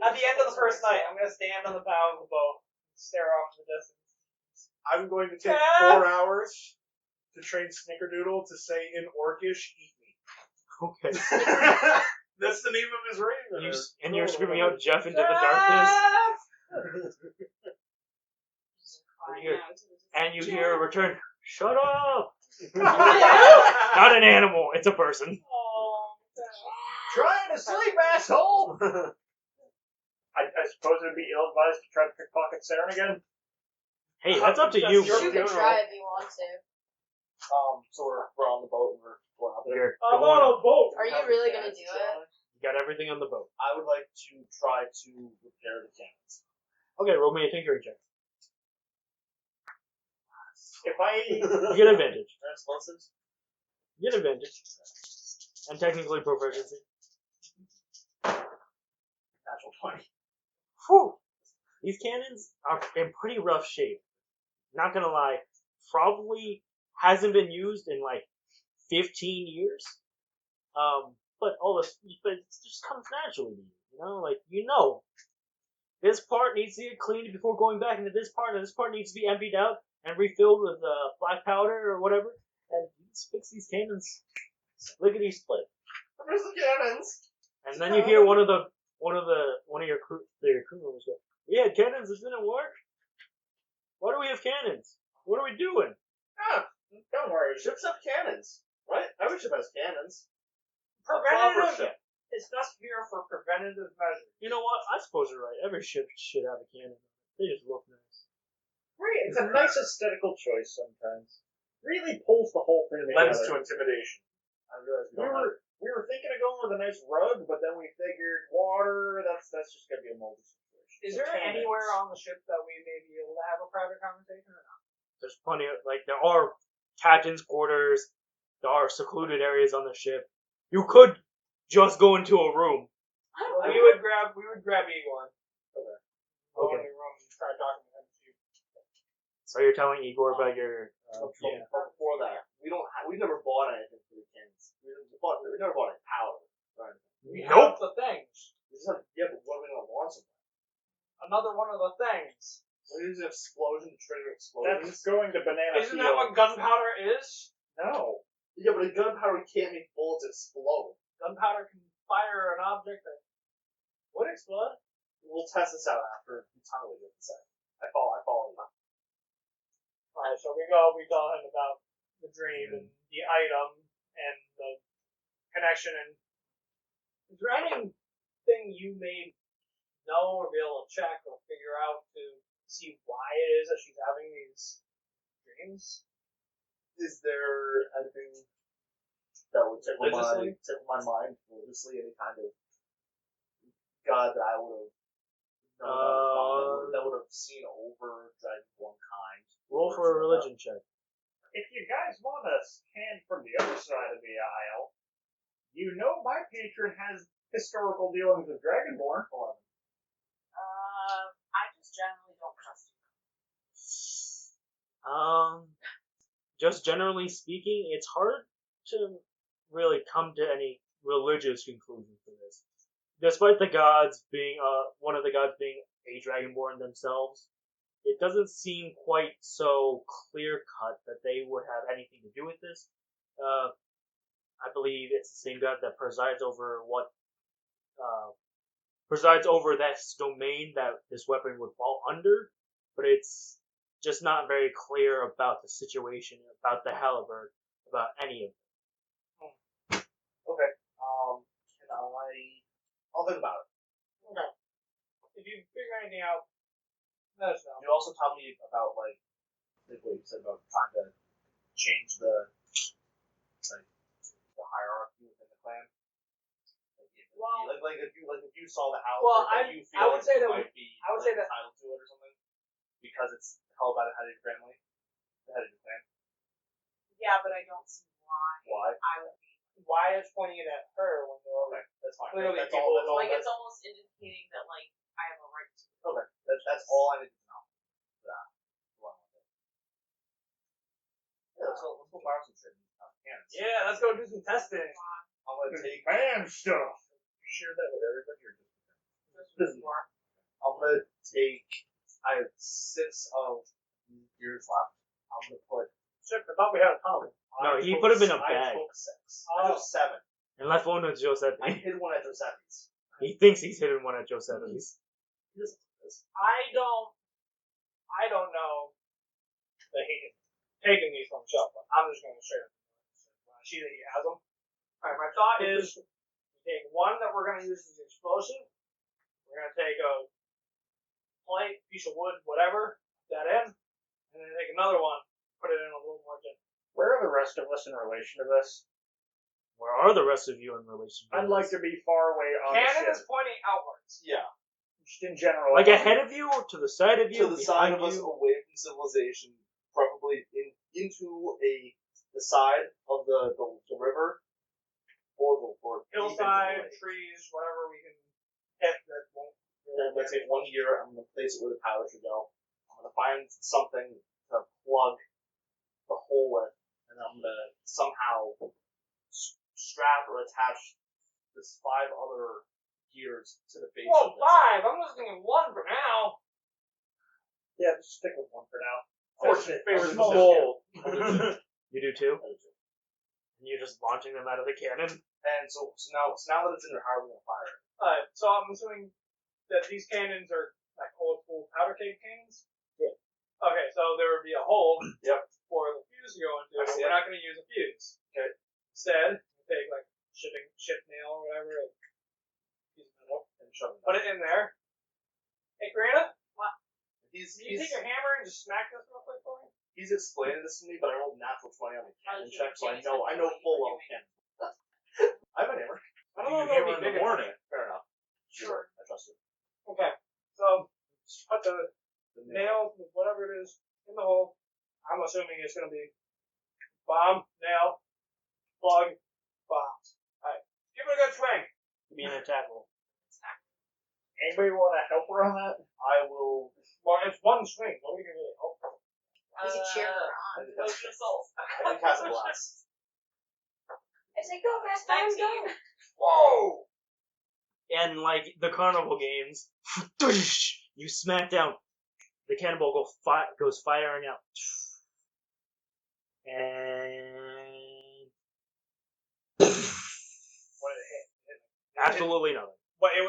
Speaker 6: At the end of the first night, I'm gonna stand on the bow of the boat, stare off in the distance.
Speaker 5: I'm going to take 4 hours to train Snickerdoodle to say in Orcish, eat me.
Speaker 1: Okay.
Speaker 5: That's the name of his ring.
Speaker 1: And you're screaming out Jeff into the darkness. And you hear a return. Shut up! Not an animal, it's a person.
Speaker 2: Trying to sleep, asshole! I suppose it would be ill-advised to try to pickpocket Saren again?
Speaker 1: Hey, that's up to you.
Speaker 4: You can try if you want to.
Speaker 3: So we're on the boat and we're out there.
Speaker 1: You're
Speaker 6: I'm
Speaker 1: going
Speaker 6: on a boat.
Speaker 4: Are you really gonna do it?
Speaker 1: You got everything on the boat.
Speaker 3: I would like to try to repair the cannons.
Speaker 1: Okay, roll me a tinkering check.
Speaker 2: If I
Speaker 1: You get advantage.
Speaker 3: Explosives?
Speaker 1: You get advantage. And technically proficiency.
Speaker 3: Natural 20.
Speaker 1: Whew. These cannons are in pretty rough shape. Not gonna lie, probably hasn't been used in like 15 years. But it just comes naturally to you, you know? Like, this part needs to get cleaned before going back into this part, and this part needs to be emptied out and refilled with black powder or whatever, and you just fix these cannons lickety split.
Speaker 3: Where's the cannons?
Speaker 1: And then you hear one of your crew members go, "We had cannons that didn't work. Why do we have cannons? What are we doing?"
Speaker 2: don't worry,
Speaker 3: Ships have cannons, right? Every ship has cannons.
Speaker 2: preventative.
Speaker 3: ship.
Speaker 2: It's not here for preventative measures.
Speaker 1: You know what? I suppose you're right. Every ship should have a cannon. They just look nice.
Speaker 2: Right, it's a nice aesthetical choice sometimes. Really pulls the whole thing together.
Speaker 3: Lends to intimidation. I realize
Speaker 2: We were thinking of going with a nice rug, but then we figured water. That's just gonna be a moldy situation.
Speaker 6: Is
Speaker 2: So
Speaker 6: there
Speaker 2: cannons.
Speaker 6: anywhere on the ship that we may be able to have a private conversation or not?
Speaker 1: There's plenty of there are captain's quarters. There are secluded areas on the ship. You could just go into a room.
Speaker 6: We would grab Igor. Go
Speaker 1: Okay.
Speaker 6: in the room and start talking to him.
Speaker 1: So you're telling Igor about your
Speaker 6: Yeah.
Speaker 3: But before that, we've never bought anything for the cannons. We never bought any powder. Right?
Speaker 6: We
Speaker 1: Nope.
Speaker 6: have the things.
Speaker 3: We just have, yeah, but what are we gonna launch them?
Speaker 6: Another one of the things.
Speaker 3: We're using an explosion to trigger
Speaker 2: That's
Speaker 3: explosions.
Speaker 2: going to banana
Speaker 6: Isn't that what gunpowder is?
Speaker 2: No.
Speaker 3: Yeah, but a gunpowder can't make bullets explode.
Speaker 6: Gunpowder can fire an object that would explode.
Speaker 3: We'll test this out after the time we get this out. I follow you.
Speaker 6: Alright, so we tell him about the dream and the item and the connection. And is there anything you may know or be able to check or figure out to see why it is that she's having these dreams?
Speaker 3: Is there anything that would tickle
Speaker 6: Religiously?
Speaker 3: my mind religiously? Any kind of god that I would have known that would have seen over Dragonborn kind?
Speaker 1: roll for a religion check.
Speaker 2: If you guys want to scan from the other side of the aisle, you know my patron has historical dealings with Dragonborn.
Speaker 7: I just generally don't trust you.
Speaker 1: Just generally speaking, it's hard to really come to any religious conclusion for this. Despite the gods being one of the gods being a Dragonborn themselves, it doesn't seem quite so clear cut that they would have anything to do with this. I believe it's the same god that presides over this domain that this weapon would fall under, but it's just not very clear about the situation, about the halberd, about any of it.
Speaker 3: Okay. I'll think about it.
Speaker 6: Okay. If you figure anything out, let us know.
Speaker 3: You also tell me about like what you said about trying to change the hierarchy within the clan. If you saw the house,
Speaker 6: Well,
Speaker 3: that you feel
Speaker 6: I would say that
Speaker 3: might be
Speaker 6: I would say that-
Speaker 3: entitled to it or something because it's held by the head of your family, the head of your clan.
Speaker 7: Yeah, but I don't see why.
Speaker 3: Why?
Speaker 7: I would be.
Speaker 6: Why is pointing it at her when they're
Speaker 3: Okay, that's fine.
Speaker 6: Clearly
Speaker 3: that's
Speaker 6: people-
Speaker 3: all. That's all.
Speaker 7: Like,
Speaker 3: That's,
Speaker 7: it's almost indicating that, like, I have a right to.
Speaker 3: okay, that's all I need to know. Yeah, let's go fire some shit. Cannons.
Speaker 6: Yeah, let's go do some testing.
Speaker 3: I'm gonna take.
Speaker 2: Man stuff.
Speaker 3: You share that with everybody or just?
Speaker 7: This is more.
Speaker 3: I'm gonna take. I have 6 of years left. I'm gonna put.
Speaker 6: Shit, I thought we had a ton.
Speaker 1: No, he put 'em in a
Speaker 3: I
Speaker 1: bag.
Speaker 3: took 6. I took 7.
Speaker 1: And left one with
Speaker 3: I
Speaker 1: Giuseppe.
Speaker 3: hid one at Giuseppe's.
Speaker 1: He thinks he's hidden one at Giuseppe's.
Speaker 6: I don't know that he can taking these from himself, but I'm just gonna straight up when I see that he has them. Alright, my thought is we take one that we're gonna use as explosive. We're gonna take a plate, piece of wood, whatever, put that in, and then take another one, put it in a little more gentle.
Speaker 2: Where are the rest of us in relation to this?
Speaker 1: Where are the rest of you in relation to
Speaker 2: I'd like to be far away on the
Speaker 6: Cannon
Speaker 2: ship.
Speaker 6: is pointing outwards.
Speaker 3: Yeah.
Speaker 2: Just in general.
Speaker 1: like ahead of you or to the side of you?
Speaker 3: To the side of
Speaker 1: behind
Speaker 3: us,
Speaker 1: you?
Speaker 3: away from civilization, preferably into the side of the river, or
Speaker 6: Hillside, trees, whatever we can hit that won't.
Speaker 3: And let's say 1 year, I'm going to place it where the power should go. I'm going to find something to plug the hole with, and I'm going to somehow strap or attach this 5 other gears to the base
Speaker 6: Whoa,
Speaker 3: of this.
Speaker 6: 5! I'm just thinking 1 for now.
Speaker 2: Yeah, just stick with one for now.
Speaker 3: Fortunate
Speaker 2: Favorite
Speaker 3: small
Speaker 2: goal.
Speaker 1: You do too? And you're just launching them out of the cannon?
Speaker 3: And so now that it's in there, how are we going to fire it?
Speaker 6: Alright, so I'm assuming that these cannons are like old school powder keg cannons?
Speaker 3: Yeah.
Speaker 6: Okay, so there would be a hole
Speaker 3: Yep.
Speaker 6: for the fuse to go into,
Speaker 3: I
Speaker 6: but
Speaker 3: see
Speaker 6: we're
Speaker 3: it.
Speaker 6: not going to use a fuse.
Speaker 3: Okay.
Speaker 6: Instead, we take like ship nail or whatever, a piece of metal,
Speaker 3: And shove it.
Speaker 6: put it in there. Hey, Karina, can you take
Speaker 3: He's
Speaker 6: your hammer and just smack this real quick for me?
Speaker 3: he's explaining this to me, but I rolled natural 20 on the cannon
Speaker 7: was
Speaker 3: check, so I
Speaker 7: gonna
Speaker 3: know
Speaker 7: say,
Speaker 3: full well
Speaker 7: what you
Speaker 3: cannon. I have an hammer.
Speaker 6: I don't know if
Speaker 5: You
Speaker 6: it'll
Speaker 5: hammer
Speaker 6: be
Speaker 5: in
Speaker 6: big
Speaker 5: the
Speaker 6: enough.
Speaker 5: morning.
Speaker 3: Fair enough.
Speaker 6: Sure.
Speaker 3: I trust you.
Speaker 6: Okay, so just put the
Speaker 3: The
Speaker 6: nail, whatever it is, in the hole. I'm assuming it's going to be bomb, nail, plug, bombs. Alright, give it a good swing.
Speaker 1: Give me an attack roll.
Speaker 2: Anybody want to help her on that?
Speaker 3: I will.
Speaker 6: Well, it's one swing. Nobody can really help.
Speaker 4: You can cheer her on.
Speaker 7: Those missiles.
Speaker 3: I can cast a blast.
Speaker 4: I say, go, fast time, go.
Speaker 6: Whoa!
Speaker 1: And like the carnival games, you smack down. The cannonball goes firing out. And
Speaker 6: What did it hit?
Speaker 1: absolutely nothing.
Speaker 6: But it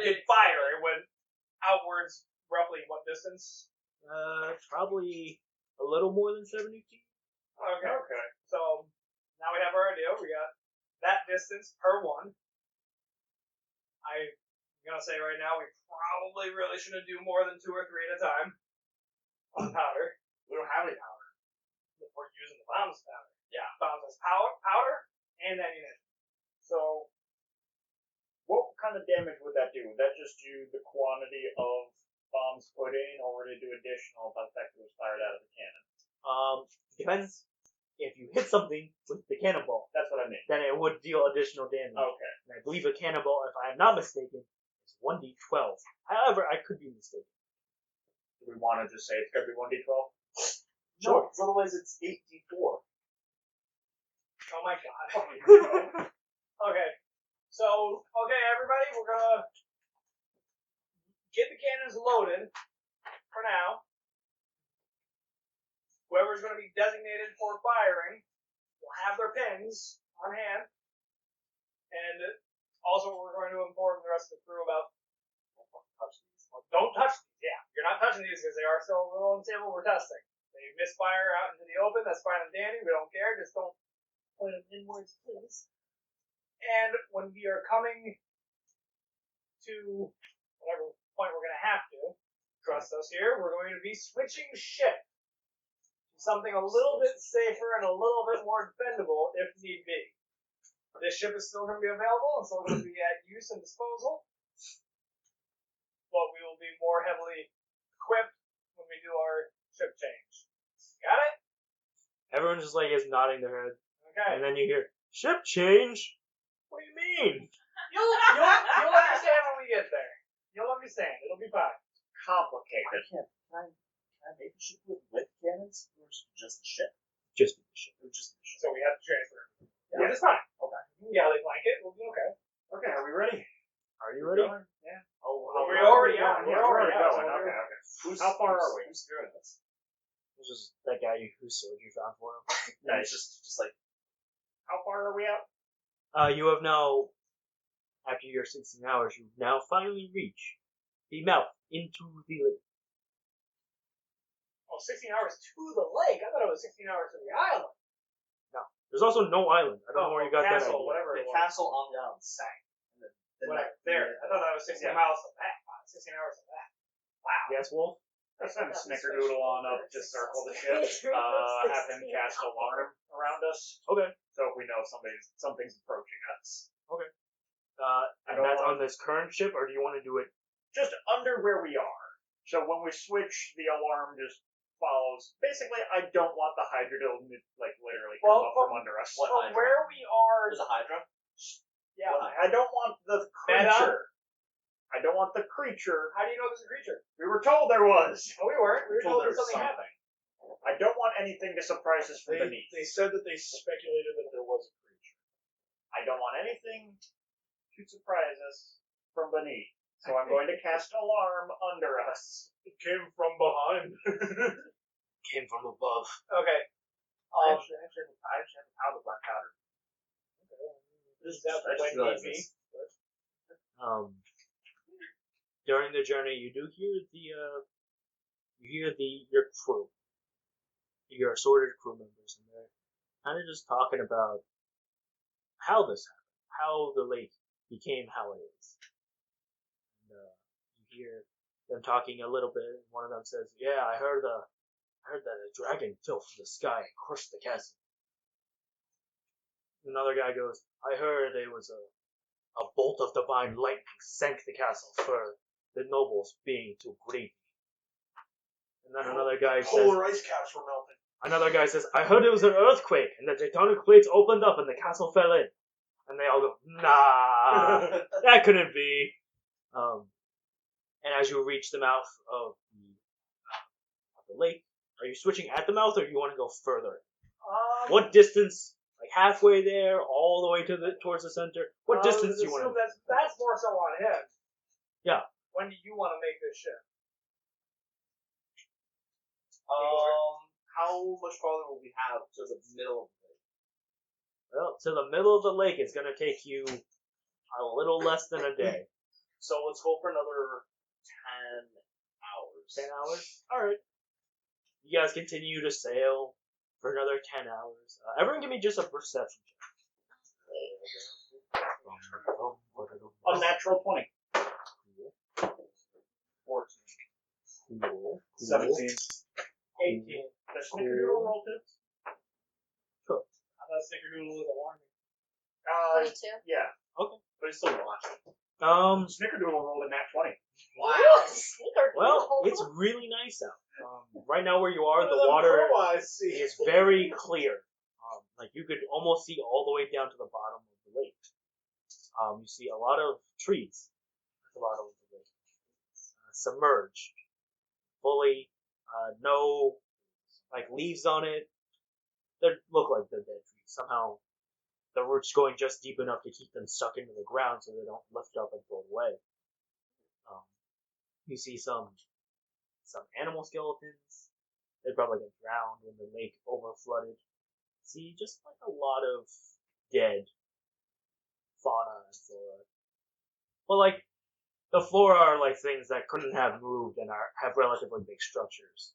Speaker 6: did fire. It went outwards, roughly what distance?
Speaker 1: Probably a little more than 70 feet.
Speaker 6: Okay. So now we have our idea. We got that distance per one. I'm gonna say right now we probably really shouldn't do more than 2 or 3 at a time on powder.
Speaker 3: We don't have any power.
Speaker 6: We're using the bombs powder.
Speaker 3: Yeah.
Speaker 6: Bombs as powder and ammunition.
Speaker 2: So, what kind of damage would that do? Would that just do the quantity of bombs put in, or would it do additional if the fact it was fired out of the cannon?
Speaker 1: Depends. If you hit something with the cannonball,
Speaker 2: That's what I mean.
Speaker 1: then it would deal additional damage.
Speaker 2: Okay.
Speaker 1: And I believe a cannonball, if I am not mistaken, is 1d12. However, I could be mistaken.
Speaker 2: Do we want to just say it's going to be 1d12?
Speaker 3: No, 'cause otherwise it's 8d4.
Speaker 6: Oh my god. Okay. So, everybody, we're gonna get the cannons loaded for now. Whoever's gonna be designated for firing will have their pins on hand. And also we're going to inform the rest of the crew about don't touch these. Yeah, you're not touching these because they are still a little unstable. We're testing. They misfire out into the open. That's fine and dandy. We don't care. Just don't point them inwards, please. And when we are coming to whatever point we're going to have to, trust us here, we're going to be switching ship to something a little bit safer and a little bit more defendable if need be. This ship is still going to be available and still going to be at use and disposal, but we will be more heavily equipped when we do our ship change. Got it?
Speaker 1: Everyone just like is nodding their head.
Speaker 6: Okay.
Speaker 1: And then you hear, ship change? What do you mean?
Speaker 6: You'll understand when we get there. You'll understand. It'll be fine.
Speaker 2: Complicated.
Speaker 3: Can I make a ship with cannons? Or just the ship?
Speaker 1: Just the ship.
Speaker 3: Or just the ship?
Speaker 6: So we have to transfer.
Speaker 3: Yeah.
Speaker 6: Which is fine.
Speaker 3: Okay.
Speaker 6: Yeah, they blanket. We'll be okay.
Speaker 2: Okay, are we ready?
Speaker 1: Are you ready?
Speaker 6: Yeah.
Speaker 3: Oh,
Speaker 6: We're already out.
Speaker 2: Yeah,
Speaker 6: We're
Speaker 2: we're already
Speaker 6: already out.
Speaker 2: going.
Speaker 6: So
Speaker 2: Okay, okay.
Speaker 3: Who's,
Speaker 2: How far are we?
Speaker 3: Who's doing this?
Speaker 1: This is that guy whose sword you found for him.
Speaker 3: No, it's just like
Speaker 2: How far are we out?
Speaker 1: You have now, after your 16 hours, you've now finally reached the mouth into the lake.
Speaker 6: Oh, 16 hours to the lake. I thought it was 16 hours to the island.
Speaker 1: There's also no island. I don't know where you got that
Speaker 6: castle,
Speaker 1: idea.
Speaker 6: whatever
Speaker 3: the
Speaker 6: it was.
Speaker 3: castle on the island sank. And then
Speaker 6: Whatever. There. I thought that was 16
Speaker 3: Yeah.
Speaker 6: miles to that. 16 hours to that. Wow.
Speaker 1: Yes, Wolf?
Speaker 2: I send Snickerdoodle on up to circle the ship. Have him cast alarm around us.
Speaker 1: Okay.
Speaker 2: So if we know something's approaching us.
Speaker 1: And that's on this current ship, or do you want to do it?
Speaker 2: Just under where we are. So when we switch, the alarm just follows. Basically, I don't want the Hydrodil to, literally come up from under us.
Speaker 3: What
Speaker 6: From
Speaker 3: Hydra?
Speaker 6: where we are,
Speaker 3: There's a Hydra?
Speaker 6: yeah.
Speaker 2: I don't want the creature. I don't want the creature.
Speaker 6: How do you know there's a creature?
Speaker 2: We were told there was.
Speaker 6: No, we weren't. We were
Speaker 3: Told
Speaker 6: told there was
Speaker 3: there's
Speaker 6: something happening.
Speaker 2: I don't want anything to surprise us from beneath.
Speaker 5: They said that they speculated that there was a creature.
Speaker 2: I don't want anything to surprise us from beneath. So I'm going to cast alarm under us.
Speaker 5: It came from behind.
Speaker 1: Came from above.
Speaker 6: Okay.
Speaker 3: I actually have a powder black powder.
Speaker 6: Is that
Speaker 3: I just
Speaker 6: when
Speaker 3: realized
Speaker 6: need be?
Speaker 3: this.
Speaker 1: During the journey, you do hear your crew, your assorted crew members, and they're kind of just talking about how this happened, how the lake became how it is. And you hear them talking a little bit. One of them says, "Yeah, I heard that a dragon fell from the sky and crushed the castle." Another guy goes, "I heard there was a bolt of divine lightning sank the castle for the nobles being too greedy." And then another guy says,
Speaker 5: Polar ice caps were melting.
Speaker 1: "I heard it was an earthquake, and the tectonic plates opened up and the castle fell in." And they all go, "Nah, that couldn't be." And as you reach the mouth of the lake, are you switching at the mouth, or you want to go further? What distance? Like halfway there, all the way towards the center. What distance do you want to?
Speaker 6: That's more so on him.
Speaker 1: Yeah.
Speaker 6: When do you want to make this shift?
Speaker 3: How much farther will we have to the middle of the lake?
Speaker 1: Well, to the middle of the lake, it's going to take you a little less than a day.
Speaker 3: So let's go for another 10 hours.
Speaker 1: 10 hours? Alright. You guys continue to sail for another 10 hours. Everyone give me just a perception check.
Speaker 2: Unnatural 20.
Speaker 3: 14.
Speaker 1: Cool.
Speaker 2: 17.
Speaker 6: 18.
Speaker 2: Does Snickerdoodle roll tips?
Speaker 6: I thought Snickerdoodle was alarming.
Speaker 4: 22.
Speaker 2: Yeah.
Speaker 3: But it's still watching.
Speaker 2: Snickerdoodle rolled a nat 20.
Speaker 1: Well, it's really nice out. Right now where you are, the water is very clear. Like you could almost see all the way down to the bottom of the lake. You see a lot of trees at the bottom of the lake, submerged, fully, no leaves on it. They look like they're dead trees. Somehow the roots going just deep enough to keep them stuck into the ground so they don't lift up and float away. You see some animal skeletons. They probably got drowned when the lake overflooded. See just a lot of dead fauna and flora. Well, the flora are things that couldn't have moved and have relatively big structures.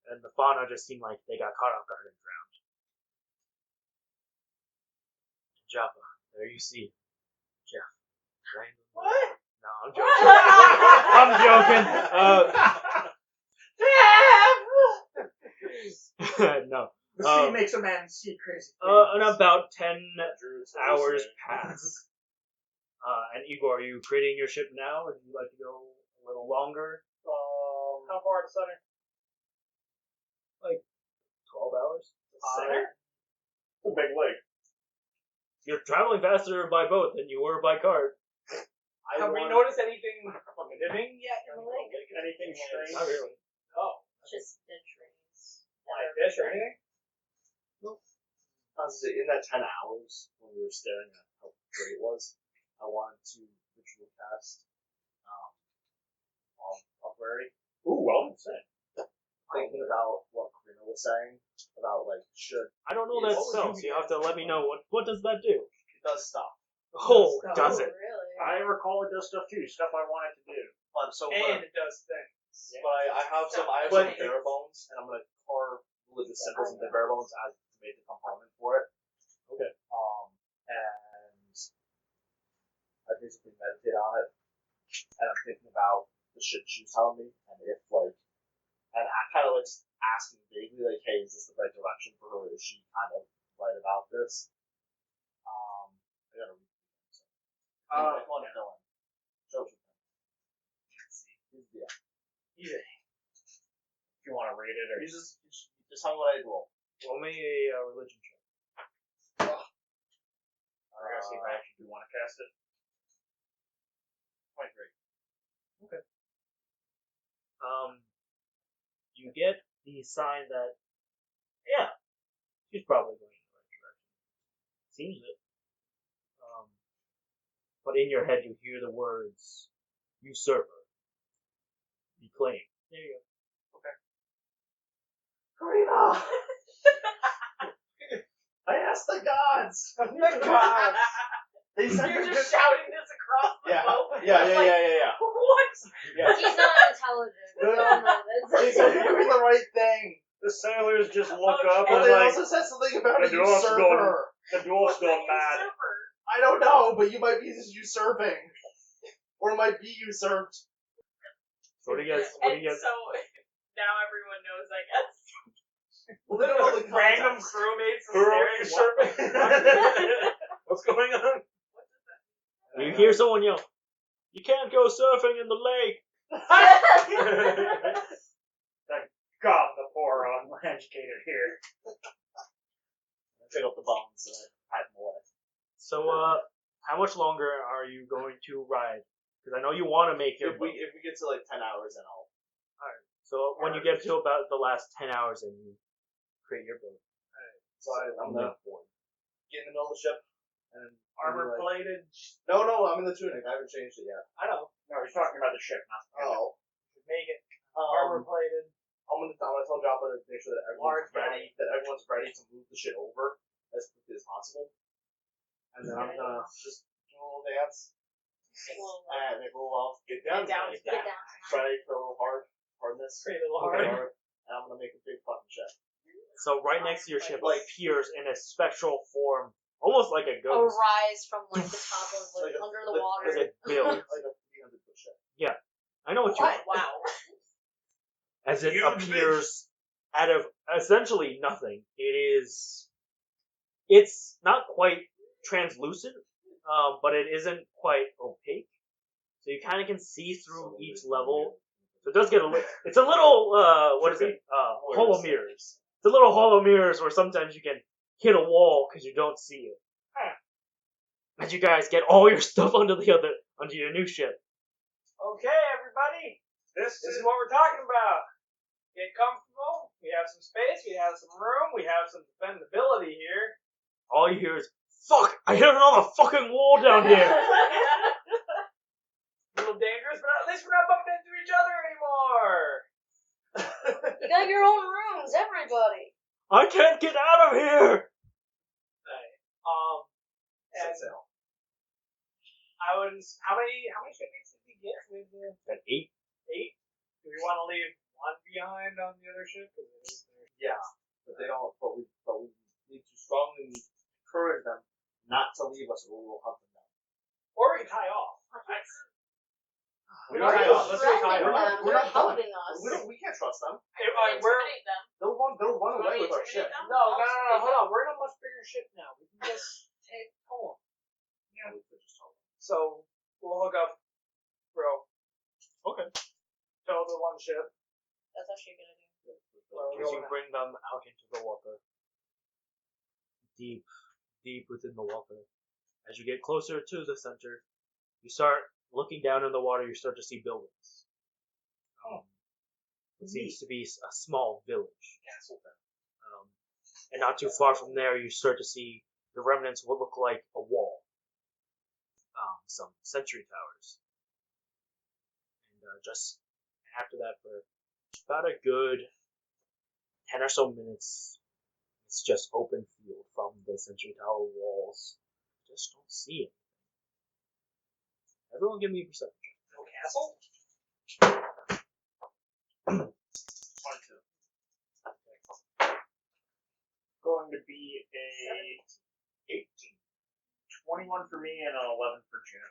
Speaker 1: And the fauna just seemed like they got caught off guard and drowned. Jaffa, there you see Jeff.
Speaker 6: What?
Speaker 1: No, I'm joking. I'm joking. No.
Speaker 2: The sea makes a man see crazy things.
Speaker 1: And about 10 hours pass. And Igor, are you creating your ship now, or would you like to go a little longer?
Speaker 6: How far to center?
Speaker 1: 12 hours?
Speaker 6: Center?
Speaker 2: It's a big lake.
Speaker 1: You're traveling faster by boat than you were by cart.
Speaker 6: Have we noticed anything living yet in the lake?
Speaker 2: Anything strange?
Speaker 1: Not really.
Speaker 6: Oh.
Speaker 4: Just the trees.
Speaker 6: Like fish or anything?
Speaker 3: In that 10 hours, when we were staring at how great it was, I wanted to ritual cast Aquary.
Speaker 2: Ooh, well said.
Speaker 3: Thinking about what Karina was saying about should
Speaker 1: I don't know
Speaker 3: Yes.
Speaker 1: that
Speaker 3: What would
Speaker 1: spell, so
Speaker 3: you
Speaker 1: you have to let me know what does that do?
Speaker 3: it does stop.
Speaker 1: Oh,
Speaker 6: Does
Speaker 1: does it?
Speaker 4: Really?
Speaker 2: I recall it does stuff too. Stuff I wanted to do.
Speaker 3: But so
Speaker 6: And it does things.
Speaker 3: but I have some
Speaker 6: But
Speaker 3: bare bones, and I'm gonna carve religious symbols into bare bones as to make the component for it.
Speaker 1: Okay.
Speaker 3: And I basically meditate on it, and I'm thinking about the shit she was telling me, and if to like just ask him vaguely, like, hey, is this the right direction for her? Is she kind of right about this? I gotta read it. Anyway, come on, Dylan. Show us your thing. He's the
Speaker 2: If you want to read it, or
Speaker 3: You just tell me what I roll.
Speaker 1: Roll me a religion check.
Speaker 2: I gotta see if I actually do want to cast it. 23.
Speaker 1: You get the sign that, yeah, she's probably going in the right direction. Seems it. But in your head, you hear the words, usurper, reclaim. There you go.
Speaker 3: Karina! I asked the gods!
Speaker 6: The gods!
Speaker 3: They said
Speaker 7: You're
Speaker 3: they're
Speaker 7: just
Speaker 3: good-
Speaker 7: shouting this across the
Speaker 3: Yeah.
Speaker 7: boat.
Speaker 3: Yeah.
Speaker 7: What?
Speaker 3: Yeah.
Speaker 4: He's not intelligent. We all know
Speaker 3: They
Speaker 4: this.
Speaker 3: said you're doing the right thing.
Speaker 2: The sailors just look
Speaker 7: Okay.
Speaker 2: up
Speaker 3: But
Speaker 2: and
Speaker 3: they
Speaker 2: like,
Speaker 3: also said something about
Speaker 2: the
Speaker 3: a
Speaker 2: dwarf's
Speaker 3: usurper.
Speaker 2: the dwarf's
Speaker 7: What's the
Speaker 2: going mad.
Speaker 7: usurper?
Speaker 3: I don't know, but you might be just usurping. Or might be usurped.
Speaker 1: So what do you guys,
Speaker 7: And so now everyone knows, I guess.
Speaker 3: Well, they don't know the
Speaker 2: Random
Speaker 3: context.
Speaker 2: crewmates
Speaker 5: Who are
Speaker 2: staring.
Speaker 5: we usurping? What's going on?
Speaker 1: you hear someone yell, you can't go surfing in the lake.
Speaker 2: God, the poor uneducated here.
Speaker 3: Pick up the bones and I hide them away.
Speaker 1: So, how much longer are you going to ride? Because I know you want to make your
Speaker 3: If
Speaker 1: boat.
Speaker 3: we get to like 10 hours, then I'll.
Speaker 1: So when you get to about the last 10 hours and you create your boat.
Speaker 3: So I'm gonna get in the middle of the ship and
Speaker 2: Armor
Speaker 3: like,
Speaker 2: plated.
Speaker 3: No, I'm in the tunic. I haven't changed it yet.
Speaker 6: I know.
Speaker 2: No, he's talking about the ship, not the tunic.
Speaker 3: Oh.
Speaker 6: Make it armor plated.
Speaker 3: I'm gonna tell Joppa to make sure that everyone's
Speaker 6: Large
Speaker 3: ready to move the shit over as quickly as possible. And then I'm gonna just do a little dance and make a little get down.
Speaker 7: Get
Speaker 4: Get down.
Speaker 3: Try for a little hardness.
Speaker 6: Pretty little
Speaker 3: Okay.
Speaker 6: hard.
Speaker 3: And I'm gonna make a big fucking ship.
Speaker 1: So right next to your ship
Speaker 3: Like-
Speaker 1: appears in a spectral form, almost like a
Speaker 4: A
Speaker 1: ghost.
Speaker 4: rise from like the top of like
Speaker 3: Like a-
Speaker 4: under the
Speaker 3: like-
Speaker 4: water.
Speaker 1: Like a bill.
Speaker 3: Like a 300-foot ship.
Speaker 1: I know what you mean.
Speaker 7: Wow.
Speaker 1: As it
Speaker 5: Huge
Speaker 1: appears out of essentially nothing. It's not quite translucent, but it isn't quite opaque. So you kind of can see through each level. So it does get it's a little, what is it? Hollow mirrors. It's a little hollow mirrors where sometimes you can hit a wall because you don't see it. As you guys get all your stuff onto your new ship.
Speaker 6: Okay, everybody. This is what we're talking about. Get comfortable. We have some space. We have some room. We have some dependability here.
Speaker 1: All you hear is, fuck, I hit another fucking wall down here.
Speaker 6: A little dangerous, but at least we're not bumping into each other anymore.
Speaker 4: You got your own rooms, everybody.
Speaker 1: I can't get out of here.
Speaker 6: And
Speaker 3: Set sail.
Speaker 6: I would. How many shipmates did we get with the
Speaker 1: At 8?
Speaker 6: 8? Do we want to leave one behind on the other ship?
Speaker 3: Yeah, but they don't. But we need to strongly encourage them not to leave us, or we will hunt them down.
Speaker 6: Or we can tie off.
Speaker 3: We
Speaker 6: We're
Speaker 3: don't
Speaker 6: tie
Speaker 3: tie
Speaker 6: off.
Speaker 3: off.
Speaker 6: Let's do a tie
Speaker 4: Threatening
Speaker 6: off.
Speaker 4: them.
Speaker 3: We're
Speaker 4: They're
Speaker 3: not
Speaker 4: helping us.
Speaker 3: We can't trust them.
Speaker 6: We're
Speaker 7: Intimidate them.
Speaker 3: They'll run away with our ship.
Speaker 7: Intimidate them?
Speaker 6: no. Hold on. We're in a much bigger ship now. We can just take home.
Speaker 3: Yeah, we could just tell them.
Speaker 6: So we'll hook up, bro.
Speaker 1: Okay.
Speaker 6: Tow the one ship.
Speaker 4: That's actually a good idea.
Speaker 1: As you bring them out into the water, deep within the water, as you get closer to the center, you start looking down in the water. You start to see buildings. It seems to be a small village. And not too far from there, you start to see the remnants of what look like a wall. Some sentry towers. And just after that, for about a good 10 or so minutes, it's just open field from the sentry tower walls. Just don't see it. Everyone give me a perception check.
Speaker 6: No castle.
Speaker 3: 22.
Speaker 2: Going to be a 18. 21 for me and an 11 for June.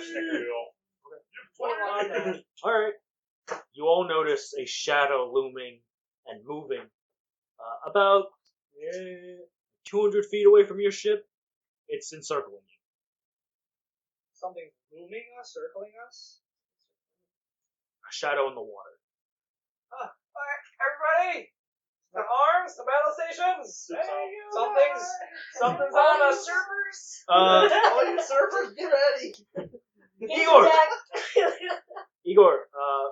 Speaker 2: Snickerdoodle.
Speaker 1: 21. Alright. you all notice a shadow looming and moving about 200 feet away from your ship. It's encircling you.
Speaker 6: Something looming us, circling us.
Speaker 1: A shadow in the water.
Speaker 6: Alright, everybody! The arms, the battle stations! Something's on us!
Speaker 7: Surfers.
Speaker 3: All you surfers, get ready!
Speaker 1: Igor! Igor,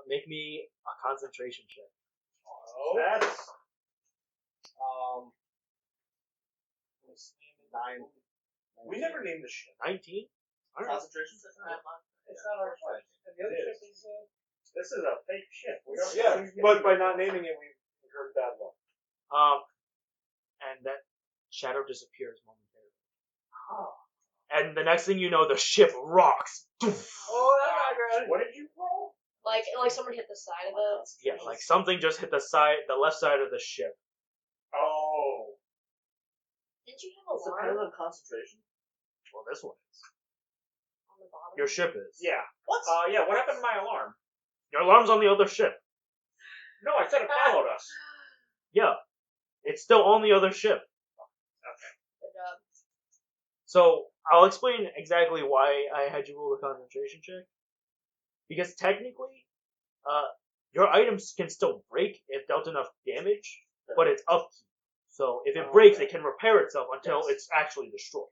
Speaker 1: make me a concentration check.
Speaker 3: That's 9.
Speaker 5: We never named the ship.
Speaker 1: 19? Alright.
Speaker 3: Concentration.
Speaker 6: It's not our ship. And the other
Speaker 5: It
Speaker 6: ship is,
Speaker 2: This is a fake ship. We don't
Speaker 5: Yeah, but by not naming it, we incurred bad luck.
Speaker 1: And that shadow disappears momentarily. And the next thing you know, the ship rocks.
Speaker 6: oh, that's not good.
Speaker 2: What did you roll?
Speaker 4: Like someone hit the side of it.
Speaker 1: Yeah, like something just hit the left side of the ship.
Speaker 2: Oh.
Speaker 4: Didn't you have
Speaker 3: What's the
Speaker 4: alarm
Speaker 3: pattern of concentration?
Speaker 1: Well, this one is.
Speaker 4: on the bottom?
Speaker 1: Your ship is.
Speaker 2: Yeah.
Speaker 3: What?
Speaker 2: Yeah, what happened to my alarm?
Speaker 1: Your alarm's on the other ship.
Speaker 2: No, I said it followed us.
Speaker 1: Yeah. It's still on the other ship.
Speaker 4: Good job.
Speaker 1: So, I'll explain exactly why I had you roll the concentration check. Because technically, your items can still break if dealt enough damage, but it's upkeep. So, if it breaks, it can repair itself until it's actually destroyed.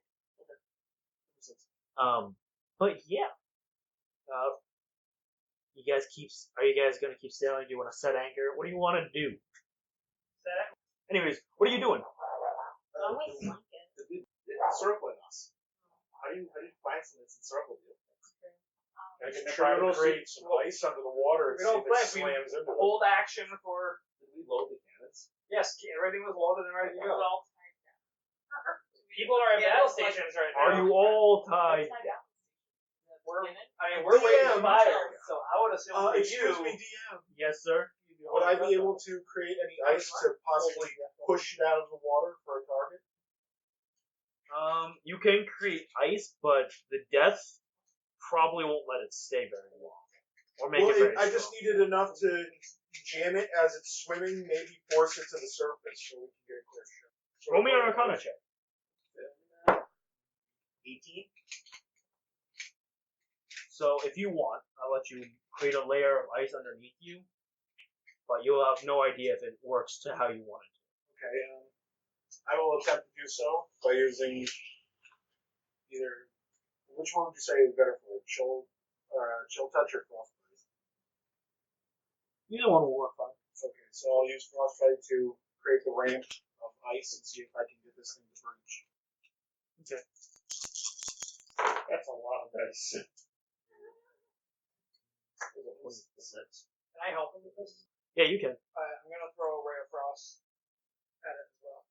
Speaker 1: But yeah. Are you guys gonna keep sailing? Do you want to set anchor? What do you want to do? Anyways, what are you doing?
Speaker 4: I'm with blanket.
Speaker 3: It's encircling us. How do you find something that's encircled you?
Speaker 5: I can try to create some ice under the water and
Speaker 6: We
Speaker 5: see
Speaker 6: don't
Speaker 5: if it
Speaker 6: blink, we
Speaker 5: slams into it.
Speaker 6: hold action for.
Speaker 3: Did we load the cannons?
Speaker 6: Yes, everything was loaded and ready to go.
Speaker 7: Well,
Speaker 6: People are at
Speaker 7: Yeah,
Speaker 6: battle
Speaker 7: it's like-
Speaker 6: stations right
Speaker 1: Are
Speaker 6: now.
Speaker 1: you all tied?
Speaker 6: We're waiting
Speaker 5: DM.
Speaker 6: fire, so I would assume for
Speaker 5: Excuse
Speaker 6: you.
Speaker 5: me, DM.
Speaker 1: Yes, sir.
Speaker 5: Would I be able to create any ice to possibly push it out of the water for a target?
Speaker 1: You can create ice, but the death probably won't let it stay very long. Or make it very
Speaker 5: I just
Speaker 1: strong.
Speaker 5: needed enough to jam it as it's swimming, maybe force it to the surface so we can get a clear shot.
Speaker 1: Roll me an Arcana check.
Speaker 3: 18?
Speaker 1: So if you want, I'll let you create a layer of ice underneath you, but you'll have no idea if it works to how you want it to.
Speaker 5: Okay, I will attempt to do so by using either. Which one would you say is better for it? Chill touch or frostbite?
Speaker 1: Either one will work fine.
Speaker 5: Okay, so I'll use frostbite to create the ramp of ice and see if I can get this thing to breach.
Speaker 1: Okay.
Speaker 5: That's a lot of dice.
Speaker 6: Can I help him with this?
Speaker 1: Yeah, you can.
Speaker 6: I'm gonna throw a ray of frost at it as well.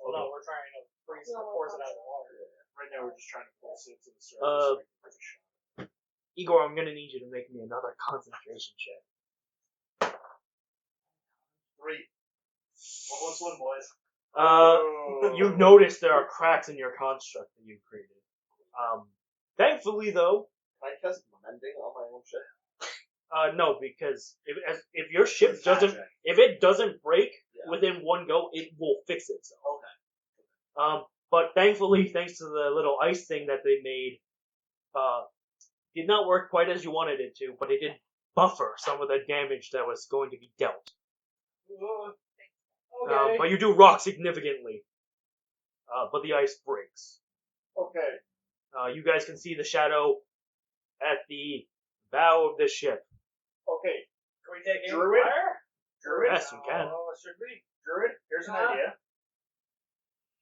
Speaker 6: Well, no, we're trying to force it out of the water.
Speaker 5: Right now we're just trying to force it to the surface
Speaker 1: Uh,
Speaker 5: so we can break a shot.
Speaker 1: Igor, I'm gonna need you to make me another concentration check.
Speaker 3: 3. What's one, boys?
Speaker 1: You notice there are cracks in your construct that you created. Thankfully, though,
Speaker 3: Can I cast mending on my own ship?
Speaker 1: no, because if your ship
Speaker 3: It's
Speaker 1: doesn't,
Speaker 3: magic.
Speaker 1: if it doesn't break
Speaker 3: Yeah.
Speaker 1: within one go, it will fix itself.
Speaker 3: Okay.
Speaker 1: But thankfully, thanks to the little ice thing that they made, did not work quite as you wanted it to, but it did buffer some of the damage that was going to be dealt.
Speaker 6: Okay.
Speaker 1: But you do rock significantly. But the ice breaks.
Speaker 5: Okay.
Speaker 1: You guys can see the shadow at the bow of the ship.
Speaker 5: Okay.
Speaker 6: Can we take aim
Speaker 2: Druid?
Speaker 6: fire?
Speaker 2: Druid?
Speaker 1: Yes, you can.
Speaker 6: Oh, it should be.
Speaker 2: Druid, here's an idea.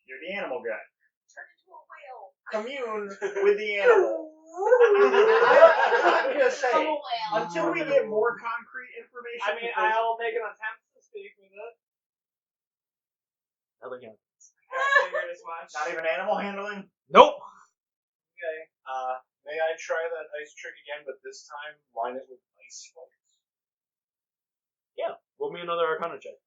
Speaker 2: You're the animal guy.
Speaker 7: turn into a whale.
Speaker 2: Commune with the animal. I'm just
Speaker 7: I'm a
Speaker 2: saying.
Speaker 7: whale.
Speaker 2: Until we get more concrete information.
Speaker 6: I mean, I'll take an attempt to speak with it.
Speaker 1: Nothing else.
Speaker 6: I figured as much.
Speaker 2: Not even animal handling.
Speaker 1: Nope.
Speaker 6: Okay.
Speaker 5: May I try that ice trick again, but this time line it with ice spikes?
Speaker 1: Yeah. Roll me another Arcana check.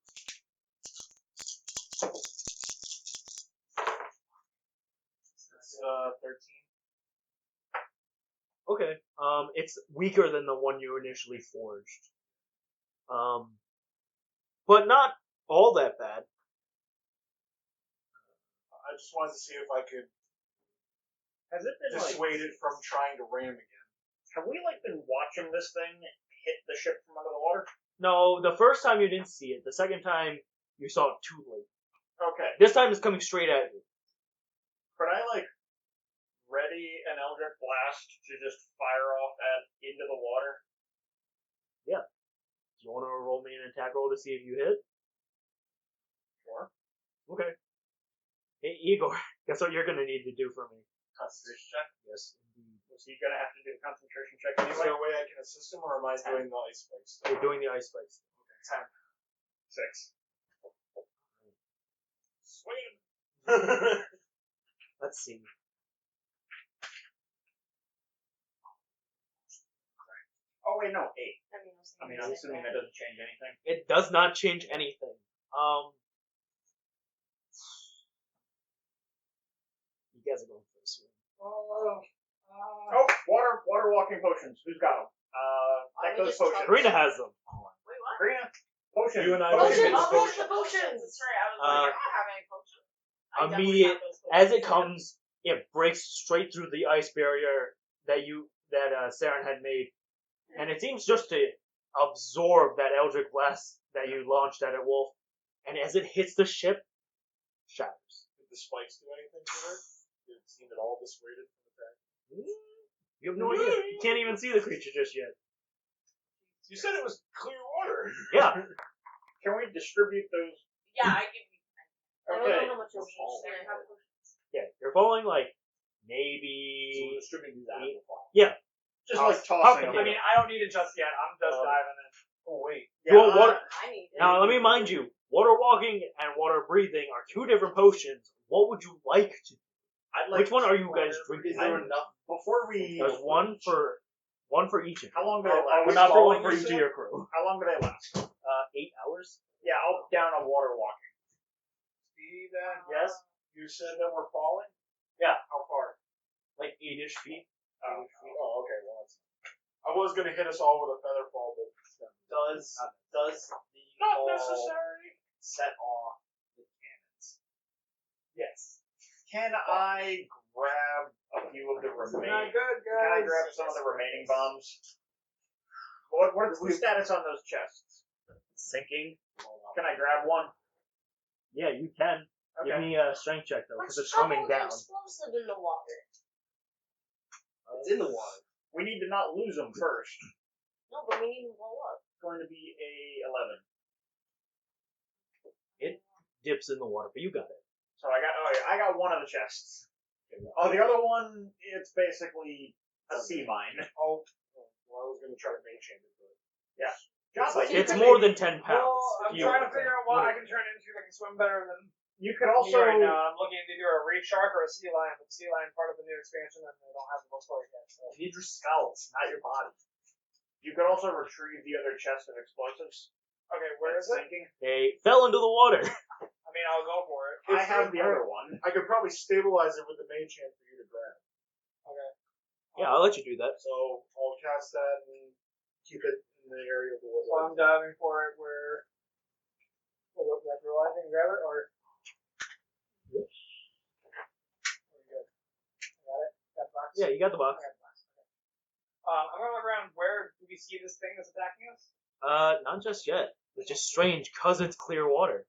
Speaker 5: It's 13.
Speaker 1: Okay. It's weaker than the one you initially forged. But not all that bad.
Speaker 5: I just wanted to see if I could
Speaker 2: Has it been
Speaker 5: dissuade it from trying to ram again.
Speaker 2: Have we been watching this thing hit the ship from under the water?
Speaker 1: No, the first time you didn't see it. The second time you saw it too late.
Speaker 2: Okay.
Speaker 1: This time it's coming straight at you.
Speaker 2: Could I ready an Eldritch Blast to just fire off into the water?
Speaker 1: Do you want to roll me an attack roll to see if you hit?
Speaker 2: Sure.
Speaker 1: Okay. Hey, Igor, guess what you're gonna need to do for me?
Speaker 3: Concentration check.
Speaker 1: Yes, indeed.
Speaker 2: Was he gonna have to do a concentration check
Speaker 5: Is
Speaker 2: anyway?
Speaker 5: there a way I can assist him, or am I doing the ice spikes?
Speaker 1: You're doing the ice spikes.
Speaker 2: 6.
Speaker 5: Swing.
Speaker 1: Let's see.
Speaker 2: Oh wait, no, 8.
Speaker 4: I mean,
Speaker 2: I'm assuming that doesn't change anything.
Speaker 1: It does not change anything. You guys are going for a swim.
Speaker 2: Oh, water walking potions. Who's got them? Take those
Speaker 4: just
Speaker 2: potions.
Speaker 1: Karina has them.
Speaker 7: Wait, what?
Speaker 2: Karina, potions.
Speaker 5: You and I
Speaker 7: Potions!
Speaker 5: both
Speaker 7: Oh,
Speaker 5: get
Speaker 7: the potions! That's right. I was
Speaker 1: Uh,
Speaker 7: like, I don't have any potions. I definitely
Speaker 1: Immediate
Speaker 7: have those
Speaker 1: as it
Speaker 7: potions.
Speaker 1: comes, it breaks straight through the ice barrier that Saren had made, and it seems just to absorb that Eldritch Blast that you launched at it, Wolf. And as it hits the ship, shatters.
Speaker 5: Did the spikes do anything to it? Did it seem at all dissuaded from the fact?
Speaker 1: You have no idea. You can't even see the creature just yet.
Speaker 5: You said it was clear water.
Speaker 1: Yeah.
Speaker 2: Can we distribute those?
Speaker 7: Yeah, I give you.
Speaker 4: I don't
Speaker 2: Okay.
Speaker 4: know how much
Speaker 3: We're
Speaker 4: is
Speaker 3: falling.
Speaker 7: There you have the potions.
Speaker 1: Yeah. You're falling like
Speaker 5: So
Speaker 1: maybe.
Speaker 5: distribute these out of the fall.
Speaker 2: Just
Speaker 1: Toss-
Speaker 2: tossing
Speaker 1: toss
Speaker 2: them.
Speaker 6: I mean, I don't need it just yet. I'm just diving in.
Speaker 5: Oh wait.
Speaker 1: You want water?
Speaker 4: I need it.
Speaker 1: Now let me remind you, water walking and water breathing are two different potions. What would you like to?
Speaker 2: I'd like
Speaker 1: Which one are you guys
Speaker 3: Is
Speaker 1: drinking?
Speaker 3: there enough?
Speaker 2: Before we.
Speaker 1: There's one for each of you.
Speaker 2: How long do they
Speaker 5: Are
Speaker 2: last?
Speaker 5: we
Speaker 1: Not for one
Speaker 5: falling,
Speaker 1: for
Speaker 5: you
Speaker 1: each of
Speaker 5: said?
Speaker 1: your crew.
Speaker 2: How long do they last?
Speaker 1: 8 hours.
Speaker 2: Yeah, I'll down a water walking.
Speaker 5: See that?
Speaker 1: Yes.
Speaker 5: You said that we're falling?
Speaker 1: Yeah.
Speaker 5: How far?
Speaker 1: Like 8-ish feet.
Speaker 5: Oh, okay. Well, that's... I was going to hit us all with a feather fall, but
Speaker 3: Does the
Speaker 5: not
Speaker 3: ball
Speaker 5: necessary.
Speaker 3: set off the cannons?
Speaker 5: Yes.
Speaker 2: Can I grab a few of the remaining?
Speaker 6: good,
Speaker 2: Can I grab some of the remaining bombs? What's the status on those chests?
Speaker 1: Sinking.
Speaker 2: Can I grab one?
Speaker 1: Yeah, you can. Give
Speaker 2: Okay.
Speaker 1: me a strength check though, because
Speaker 4: Let's
Speaker 1: it's coming
Speaker 4: shovel the
Speaker 1: down.
Speaker 4: explosive in the water.
Speaker 3: It's in the water.
Speaker 2: We need to not lose them first.
Speaker 4: No, but we need to blow up.
Speaker 2: It's going to be a 11.
Speaker 1: Dips in the water, but you got it.
Speaker 2: So I got one of the chests. Oh, the other one, it's basically a sea mine.
Speaker 5: Oh, well, I was going to try to mage hand it, but...
Speaker 2: Java, you
Speaker 1: It's
Speaker 2: could
Speaker 1: more
Speaker 2: maybe-
Speaker 1: than 10 pounds.
Speaker 6: Well, I'm
Speaker 1: if you-
Speaker 6: trying to figure out what I can turn into that can swim better than
Speaker 2: You could
Speaker 6: me
Speaker 2: also
Speaker 6: right now. I'm looking at either a reef shark or a sea lion, but sea lion part of the new expansion, and they don't have the most for it yet. So.
Speaker 3: You need your skulls, not your body.
Speaker 2: you could also retrieve the other chest of explosives.
Speaker 6: Okay, where is
Speaker 2: It's
Speaker 6: it?
Speaker 2: sinking.
Speaker 1: They fell into the water.
Speaker 6: I mean, I'll go for it.
Speaker 2: I have the other one.
Speaker 5: I could probably stabilize it with the mage hand for you to grab.
Speaker 6: Okay.
Speaker 1: Yeah, I'll let you do that.
Speaker 5: So I'll cast that and keep it in the area of the
Speaker 6: So I'm
Speaker 5: water.
Speaker 6: diving for it where... What, do I have to roll anything and grab it, or...
Speaker 1: Yep.
Speaker 6: Very good. Got it? Got the box?
Speaker 1: Yeah, you got the box.
Speaker 6: I got the box. Okay. I'm gonna look around. Where do we see this thing that's attacking us?
Speaker 1: Not just yet. Which is strange, cause it's clear water.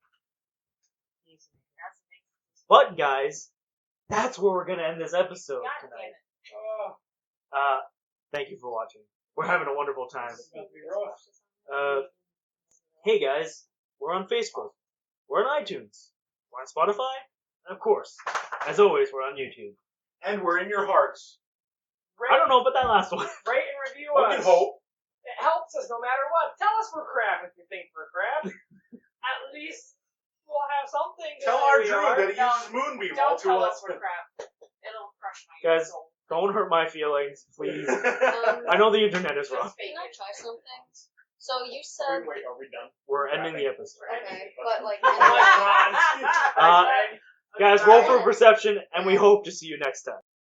Speaker 1: But guys, that's where we're gonna end this episode
Speaker 7: God damn
Speaker 1: tonight.
Speaker 7: it.
Speaker 6: Oh,
Speaker 1: Thank you for watching. We're having a wonderful time.
Speaker 6: this is gonna be rough.
Speaker 1: Hey guys, we're on Facebook. We're on iTunes. We're on Spotify. And of course, as always, we're on YouTube.
Speaker 5: And we're in your hearts.
Speaker 1: I don't know about that last one.
Speaker 6: Rate and review
Speaker 5: We
Speaker 6: us.
Speaker 5: can hope.
Speaker 6: It helps us no matter what. Tell us we're crap if you think we're crap. At least we'll have something to
Speaker 5: Tell
Speaker 6: say
Speaker 5: our
Speaker 6: we
Speaker 5: Drew
Speaker 6: are.
Speaker 5: that he
Speaker 7: No,
Speaker 5: uses Moonbeam all
Speaker 7: Don't
Speaker 5: too
Speaker 7: tell us
Speaker 5: often.
Speaker 7: we're crap. It'll crush my
Speaker 1: Guys,
Speaker 7: soul.
Speaker 1: Don't hurt my feelings, please.
Speaker 4: Um,
Speaker 1: I know the internet is rough.
Speaker 7: Just fake
Speaker 4: Can I
Speaker 7: it.
Speaker 4: try something? So you said
Speaker 2: Wait, are we done?
Speaker 1: We're ending the episode.
Speaker 4: okay, but like
Speaker 2: Oh my God.
Speaker 1: Guys, roll for perception, and we hope to see you next time.